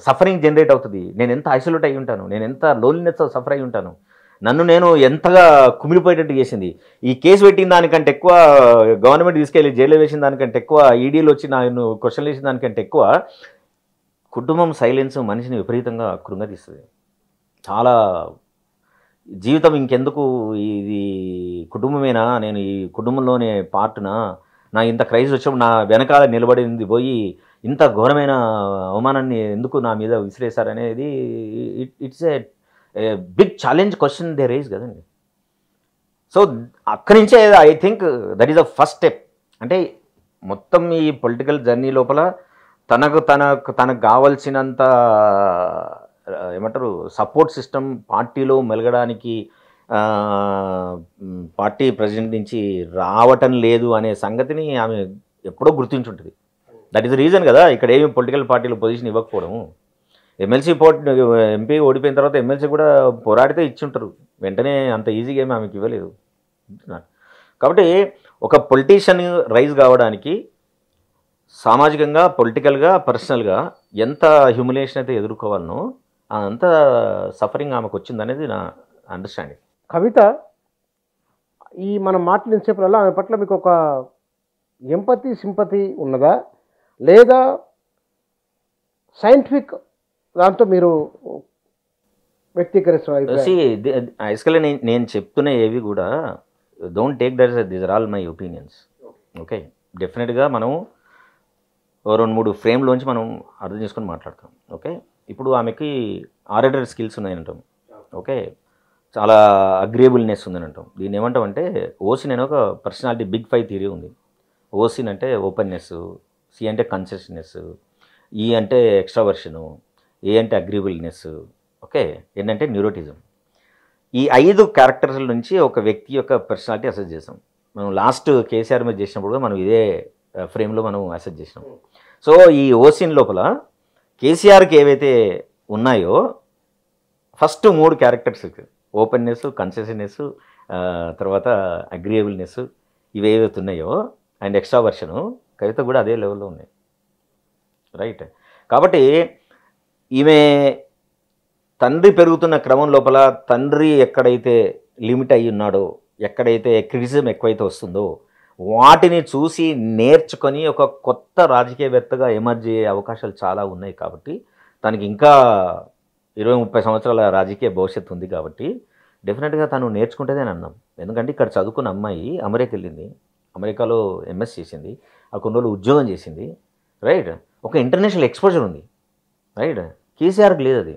సఫరింగ్ జనరేట్ అవుతుంది, నేను ఎంత ఐసోలేట్ అయి ఉంటాను, నేను ఎంత లోన్లీనెస్ సఫర్ అయి ఉంటాను, నన్ను నేను ఎంతగా కుమిలిపోయేటట్టు చేసింది. ఈ కేసు పెట్టిన దానికంటే ఎక్కువ, గవర్నమెంట్ తీసుకెళ్ళి జైల్లో వేసిన దానికంటే ఎక్కువ, ఈడీలు వచ్చి నేను క్వశ్చన్లు వేసిన దానికంటే ఎక్కువ కుటుంబం సైలెన్స్ మనిషిని విపరీతంగా కృంగతీస్తుంది. చాలా జీవితం ఇంకెందుకు, ఇది కుటుంబమేనా, నేను ఈ కుటుంబంలోనే పార్ట్నా, నా ఇంత క్రైసిస్ వచ్చినప్పుడు నా వెనకాల నిలబడింది పోయి ఇంత ఘోరమైన అవమానాన్ని ఎందుకు నా మీద విసిరేశారనేది it's a big challenge question they raise కదండి. సో అక్కడి నుంచే I think that is the first step. అంటే మొత్తం ఈ పొలిటికల్ జర్నీ లోపల తనకు కావాల్సినంత ఏమంటారు సపోర్ట్ సిస్టమ్ పార్టీలో మెలగడానికి పార్టీ ప్రెసిడెంట్ నుంచి రావటం లేదు అనే సంగతిని ఆమె ఎప్పుడో గుర్తించుంటుంది. దట్ ఈస్ ద రీజన్ కదా ఇక్కడ ఏమి పొలిటికల్ పార్టీలో పొజిషన్ ఇవ్వకపోవడం. ఎమ్మెల్సీ ఎంపీ ఓడిపోయిన తర్వాత ఎమ్మెల్సీ కూడా పోరాడితే ఇచ్చుంటారు, వెంటనే అంత ఈజీగా ఏమి ఆమెకి ఇవ్వలేదు. కాబట్టి ఒక పొలిటీషియన్ రైజ్ కావడానికి సామాజికంగా, పొలిటికల్గా, పర్సనల్గా ఎంత హ్యూమిలేషన్ అయితే ఎదుర్కోవాలనో అంత సఫరింగ్ ఆమెకు వచ్చిందనేది నా అండర్స్టాండింగ్. కవిత ఈ మనం మాట్లాడినసేపులలో ఆమె పట్ల మీకు ఒక ఎంపతి, సింపతి ఉన్నదా, లేదా సైంటిఫిక్ దాంతో మీరు వ్యక్తీకరిస్తున్నారు? బేసికలీ నేను చెప్తున్న ఏవి కూడా don't take these are all my opinions. Okay, డెఫినెట్గా మనం 2-3 ఫ్రేమ్లోంచి మనం అర్థం చేసుకొని మాట్లాడతాం. ఓకే, ఇప్పుడు ఆమెకి ఆరేటర్ స్కిల్స్ ఉన్నాయంటాం. ఓకే, చాలా అగ్రియబుల్నెస్ ఉందని అంటాం. దీన్ని ఏమంటాం అంటే ఓసిన్ అనే ఒక పర్సనాలిటీ బిగ్ 5 థియరీ ఉంది. ఓసిన్ అంటే ఓపెన్నెస్, సి అంటే కన్సెషన్నెస్, ఈ అంటే ఎక్స్ట్రావర్షను, ఏ అంటే అగ్రియబుల్నెస్, ఓకే, ఎన్ అంటే న్యూరోటిజం. ఈ 5 క్యారెక్టర్స్ నుంచి ఒక వ్యక్తి యొక్క పర్సనాలిటీ అసెస్ చేస్తాం. మనం లాస్ట్ కేసీఆర్ మీద చేసినప్పుడు మనం ఇదే ఫ్రేమ్లో మనం అసెస్ చేసినాం. సో ఈ ఓసిన్ లోపల కేసీఆర్కి ఏవైతే ఉన్నాయో ఫస్ట్ 3 క్యారెక్టర్స్, ఓపెన్నెస్, కన్సెషన్నెస్, తర్వాత అగ్రియబుల్నెస్, ఇవి ఏవైతే ఉన్నాయో అండ్ ఎక్స్ట్రావర్షను, కవిత కూడా అదే లెవెల్లో ఉన్నాయి, రైట్. కాబట్టి ఈమె తండ్రి పెరుగుతున్న క్రమం లోపల తండ్రి ఎక్కడైతే లిమిట్ అయ్యి ఉన్నాడో, ఎక్కడైతే క్రిటిసిజం ఎక్కువైతే వస్తుందో వాటిని చూసి నేర్చుకొని ఒక కొత్త రాజకీయవేత్తగా ఎమర్జ్ అయ్యే అవకాశాలు చాలా ఉన్నాయి. కాబట్టి తనకి ఇంకా 20-30 సంవత్సరాల రాజకీయ భవిష్యత్తు ఉంది. కాబట్టి డెఫినెట్గా తను నేర్చుకుంటేనే అన్నాం. ఎందుకంటే ఇక్కడ చదువుకున్న అమ్మాయి అమెరికా వెళ్ళింది, అమెరికాలో ఎంఎస్ చేసింది, ఆ కొన్ని రోజులు ఉద్యోగం చేసింది, రైట్. ఒక ఇంటర్నేషనల్ ఎక్స్పోజర్ ఉంది, రైట్. కేసీఆర్కి లేదు అది,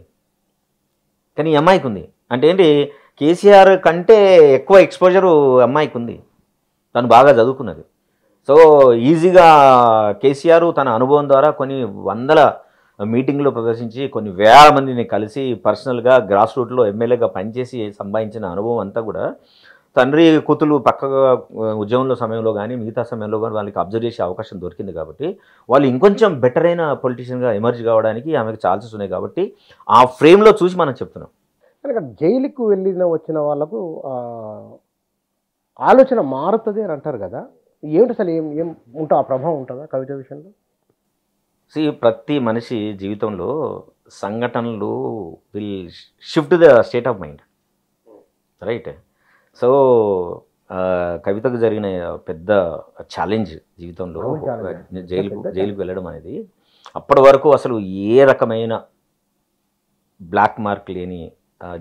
కానీ ఈ అమ్మాయికి ఉంది. అంటే ఏంటి, కేసీఆర్ కంటే ఎక్కువ ఎక్స్పోజరు అమ్మాయికి ఉంది, తను బాగా చదువుకున్నది. సో ఈజీగా కేసీఆర్ తన అనుభవం ద్వారా కొన్ని వందల మీటింగ్లో ప్రదర్శించి కొన్ని వేల మందిని కలిసి పర్సనల్గా గ్రాస్ రూట్లో ఎమ్మెల్యేగా పనిచేసి సంపాదించిన అనుభవం అంతా కూడా తండ్రి కూతురు పక్కగా ఉద్యమంలో సమయంలో కానీ మిగతా సమయంలో కానీ వాళ్ళకి అబ్జర్వ్ చేసే అవకాశం దొరికింది కాబట్టి వాళ్ళు ఇంకొంచెం బెటర్ అయిన పొలిటీషియన్గా ఎమర్జ్ కావడానికి ఆమెకు ఛాన్సెస్ ఉన్నాయి కాబట్టి ఆ ఫ్రేమ్లో చూసి మనం చెప్తున్నాం. కనుక జైలుకు వచ్చిన వాళ్ళకు ఆలోచన మారుతుంది అని అంటారు కదా, ఏమిటి అసలు ఏం ఏం ఆ ప్రభావం ఉంటుందా కవిత విషయంలో? ప్రతి మనిషి జీవితంలో సంఘటనలు will shift the state of mind, right? So కవితకు జరిగిన పెద్ద ఛాలెంజ్ జీవితంలో జైలుకు వెళ్ళడం అనేది, అప్పటి వరకు అసలు ఏ రకమైన బ్లాక్ మార్క్ లేని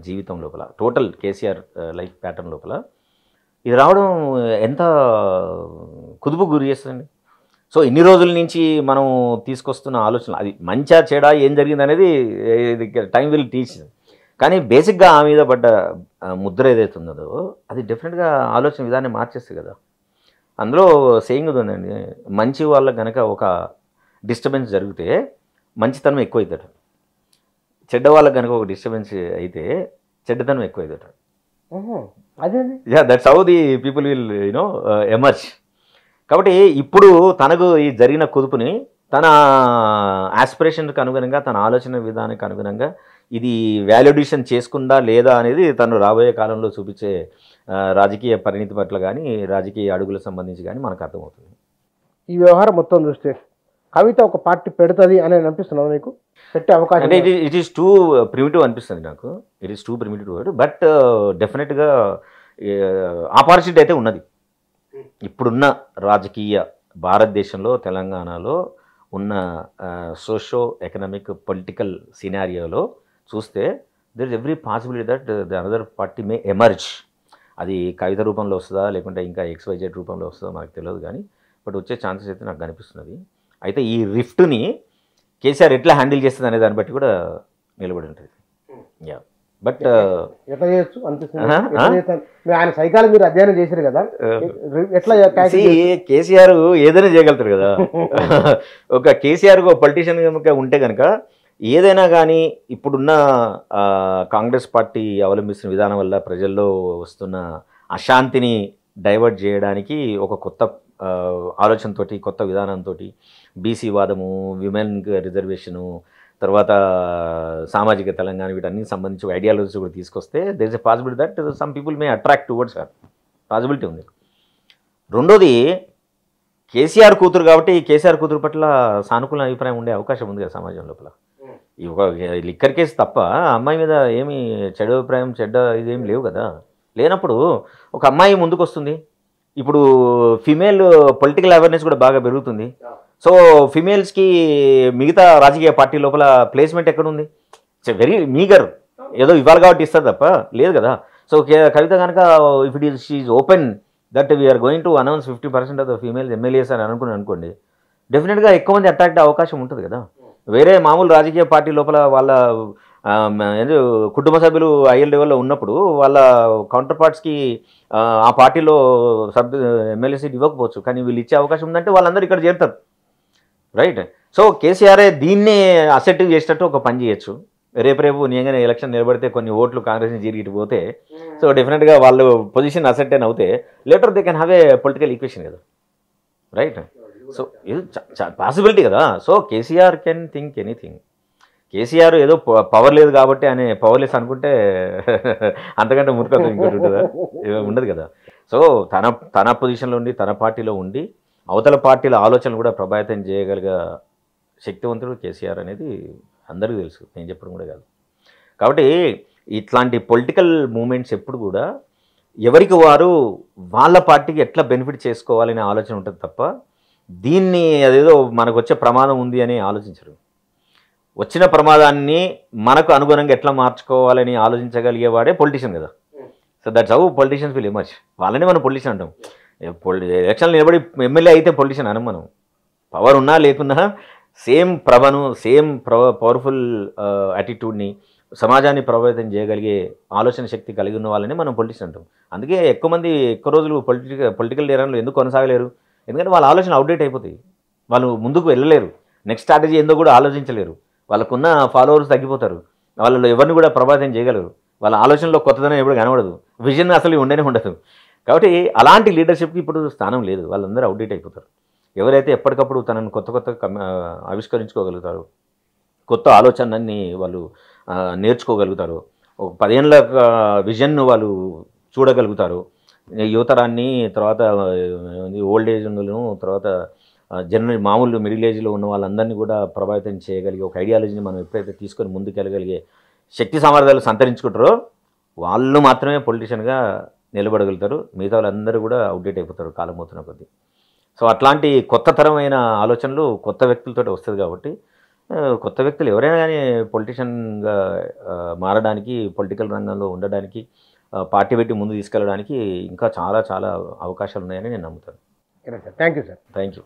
జీవితం లోపల, టోటల్ కేసీఆర్ లైఫ్ ప్యాటర్న్ లోపల ఇది రావడం ఎంత కుదుపు గురి చేస్తుందండి. సో ఇన్ని రోజుల నుంచి మనం తీసుకొస్తున్న ఆలోచన అది మంచా చెడా ఏం జరిగింది అనేది టైం విల్ టీచ్. కానీ బేసిక్గా ఆ మీద పడ్డ ముద్ర ఏదైతే ఉన్నదో అది డెఫినెట్గా ఆలోచన విధానం మార్చేస్తుంది కదా. అందులో సేయింగ్ ఉందండి, మంచి వాళ్ళకి కనుక ఒక డిస్టర్బెన్స్ జరిగితే మంచితనం ఎక్కువ అవుతాడు, చెడ్డ వాళ్ళకి కనుక ఒక డిస్టర్బెన్స్ అయితే చెడ్డతనం ఎక్కువ అవుతాడు. That's how the people will emerge. కాబట్టి ఇప్పుడు తనకు ఈ జరిగిన కుదుపుని తన ఆస్పిరేషన్కి అనుగుణంగా, తన ఆలోచన విధానానికి అనుగుణంగా ఇది వాల్యుడేషన్ చేసుకుందా లేదా అనేది తను రాబోయే కాలంలో చూపించే రాజకీయ పరిణితి పట్ల కానీ రాజకీయ అడుగులకు సంబంధించి కానీ మనకు అర్థమవుతుంది. ఈ వ్యవహారం మొత్తం చూస్తే కవిత ఒక పార్టీ పెడుతుంది అని అనిపిస్తున్నావు నీకు? పెట్టే అవకాశం అంటే ఇట్ ఈస్ టూ ప్రిమిటివ్ అనిపిస్తుంది నాకు. It is two primitive word, but డెఫినెట్గా ఆపర్చునిటీ అయితే ఉన్నది. ఇప్పుడున్న రాజకీయ భారతదేశంలో, తెలంగాణలో ఉన్న సోషో ఎకనామిక్ పొలిటికల్ సినారియోలో చూస్తే there is every possibility that the another party may emerge. అది కవిత రూపంలో వస్తుందా లేకుంటే ఇంకా XYZ రూపంలో వస్తుందో మనకు తెలియదు, కానీ బట్ వచ్చే ఛాన్సెస్ అయితే నాకు కనిపిస్తున్నది. అయితే ఈ రిఫ్ట్ని కేసీఆర్ ఎట్లా హ్యాండిల్ చేస్తుంది అనే దాన్ని బట్టి కూడా నిలబడి ఉంటుంది. యా, బట్ ఎట్లా చేయొచ్చు అనిపిస్తుంది. ఆయన సైకాలజీ మీరు అధ్యయనం చేశారు కదా, ఎట్లా కేసీఆర్ ఏదైనా చేయగలుగుతారు కదా. ఒక కేసీఆర్ ఒక పొలిటీషియన్ కనుక ఉంటే కనుక ఏదైనా కానీ ఇప్పుడున్న కాంగ్రెస్ పార్టీ అవలంబిస్తున్న విధానం వల్ల ప్రజల్లో వస్తున్న అశాంతిని డైవర్ట్ చేయడానికి ఒక కొత్త ఆలోచనతోటి, కొత్త విధానంతో, బీసీ వాదము, విమెన్ రిజర్వేషను, తర్వాత సామాజిక తెలంగాణ, వీటన్నిటికి సంబంధించి ఐడియాలజీస్ కూడా తీసుకొస్తే there is a possibility that some people may attract towards her. Possibility ఉంది. రెండోది కేసీఆర్ కూతురు కాబట్టి కేసీఆర్ కూతురు పట్ల సానుకూల అభిప్రాయం ఉండే అవకాశం ఉంది కదా సమాజం లోపల. ఈ ఒక లిక్కర్ కేసు తప్ప అమ్మాయి మీద ఏమి చెడు అభిప్రాయం, చెడ్డ ఇదేం లేవు కదా. లేనప్పుడు ఒక అమ్మాయి ముందుకు వస్తుంది. ఇప్పుడు ఫిమేల్ పొలిటికల్ అవేర్నెస్ కూడా బాగా పెరుగుతుంది. సో ఫిమేల్స్కి మిగతా రాజకీయ పార్టీ లోపల ప్లేస్మెంట్ ఎక్కడుంది? It's very meagre. ఏదో ఇవ్వాలి కాబట్టి ఇస్తారు తప్ప లేదు కదా. సో కవిత కనుక if it is she open that we are going to announce 50% of the females MLAs అని అనుకోండి, డెఫినెట్గా ఎక్కువ మంది అట్రాక్ట్ అయ్యే అవకాశం ఉంటుంది కదా. వేరే మామూలు రాజకీయ పార్టీ లోపల వాళ్ళ కుటుంబ సభ్యులు ఐఎల్ లెవెల్లో ఉన్నప్పుడు వాళ్ళ కౌంటర్ పార్ట్స్కి ఆ పార్టీలో ఎమ్మెల్యే సీట్ ఇవ్వకపోవచ్చు, కానీ వీళ్ళు ఇచ్చే అవకాశం ఉందంటే వాళ్ళందరూ ఇక్కడ చేరుతారు, రైట్? సో కేసీఆర్ఏ దీన్నే అసెప్టివ్ చేసేటట్టు ఒక పని చేయొచ్చు. రేపు నేనే ఎలక్షన్ నిలబడితే కొన్ని ఓట్లు కాంగ్రెస్ని జీరిగిட்டு పోతే, సో డెఫినెట్గా వాళ్ళు పొజిషన్ అసెప్టైన్ అవుతే later they can have a political equation కదా, రైట్? సో ఇది పాసిబిలిటీ కదా. So KCR can think anything. KCR ఏదో పవర్ లేదు కాబట్టి ఆయన పవర్లెస్ అనుకుంటే అంతకంటే మూర్ఖత్వం ఇంకోటి ఉంటుందా? ఉండదు కదా. సో తన పొజిషన్లో ఉండి, తన పార్టీలో ఉండి, అవతల పార్టీల ఆలోచనలు కూడా ప్రభావితం చేయగలిగే శక్తివంతుడు కేసీఆర్ అనేది అందరికీ తెలుసు, నేను చెప్పడం కూడా కాదు. కాబట్టి ఇట్లాంటి పొలిటికల్ మూమెంట్స్ ఎప్పుడు కూడా ఎవరికి వారు వాళ్ళ పార్టీకి ఎట్లా బెనిఫిట్ చేసుకోవాలనే ఆలోచన ఉంటుంది తప్ప దీన్ని అదేదో మనకు వచ్చే ప్రమాదం ఉంది అని ఆలోచించరు. వచ్చిన ప్రమాదాన్ని మనకు అనుగుణంగా ఎట్లా మార్చుకోవాలని ఆలోచించగలిగేవాడే పొలిటీషియన్ కదా. So that's how politicians will emerge. వాళ్ళని మనం పొలిటీషియన్ అంటాం. ఎలక్షన్లు నిలబడి ఎమ్మెల్యే అయితే పొలిటీషియన్ అనం మనం. పవర్ ఉన్నా లేకున్నా సేమ్ ప్రభను, సేమ్ పవర్ఫుల్ యాటిట్యూడ్ని, సమాజాన్ని ప్రభావితం చేయగలిగే ఆలోచన శక్తి కలిగి ఉన్న వాళ్ళని మనం పొలిటీషియన్ అంటాం. అందుకే ఎక్కువ మంది ఎక్కువ రోజులు పొలిటికల్ ఏరియాలో ఎందుకు కొనసాగలేరు? ఎందుకంటే వాళ్ళ ఆలోచన అవుట్డేట్ అయిపోతాయి. వాళ్ళు ముందుకు వెళ్ళలేరు. నెక్స్ట్ స్ట్రాటజీ ఏందో కూడా ఆలోచించలేరు. వాళ్ళకున్న ఫాలోవర్స్ తగ్గిపోతారు. వాళ్ళలో ఎవరిని కూడా ప్రభావితం చేయగలరు. వాళ్ళ ఆలోచనలో కొత్తదనం ఎప్పుడు కనబడదు. విజన్ అసలు ఉండనే ఉండదు. కాబట్టి అలాంటి లీడర్షిప్కి ఇప్పుడు స్థానం లేదు. వాళ్ళందరూ అవుట్డేట్ అయిపోతారు. ఎవరైతే ఎప్పటికప్పుడు తనను కొత్త కొత్త ఆవిష్కరించుకోగలుగుతారు, కొత్త ఆలోచనని వాళ్ళు నేర్చుకోగలుగుతారు, ఒక 10 ఏళ్ళ విజన్ను వాళ్ళు చూడగలుగుతారు. యువతరాన్ని, తర్వాత ఓల్డ్ ఏజ్ను, తర్వాత మామూలు మిడిల్ ఏజ్లో ఉన్న వాళ్ళందరినీ కూడా ప్రభావితం చేయగలిగే ఒక ఐడియాలజీని మనం ఎప్పుడైతే తీసుకొని ముందుకెళ్ళగలిగే శక్తి సామర్థ్యాలు సంతరించుకుంటారో వాళ్ళు మాత్రమే పొలిటీషియన్గా నిలబడగలుగుతారు. మిగతా వాళ్ళందరూ కూడా అవుట్డేట్ అయిపోతారు కాలం అవుతున్న కొద్దీ. సో అట్లాంటి కొత్త తరమైన ఆలోచనలు కొత్త వ్యక్తులతో వస్తుంది కాబట్టి కొత్త వ్యక్తులు ఎవరైనా కానీ పొలిటీషియన్గా మారడానికి, పొలిటికల్ రంగంలో ఉండడానికి, పార్టీ పెట్టి ముందు తీసుకెళ్ళడానికి ఇంకా చాలా చాలా అవకాశాలు ఉన్నాయని నేను నమ్ముతాను. Thank you sir. Thank you.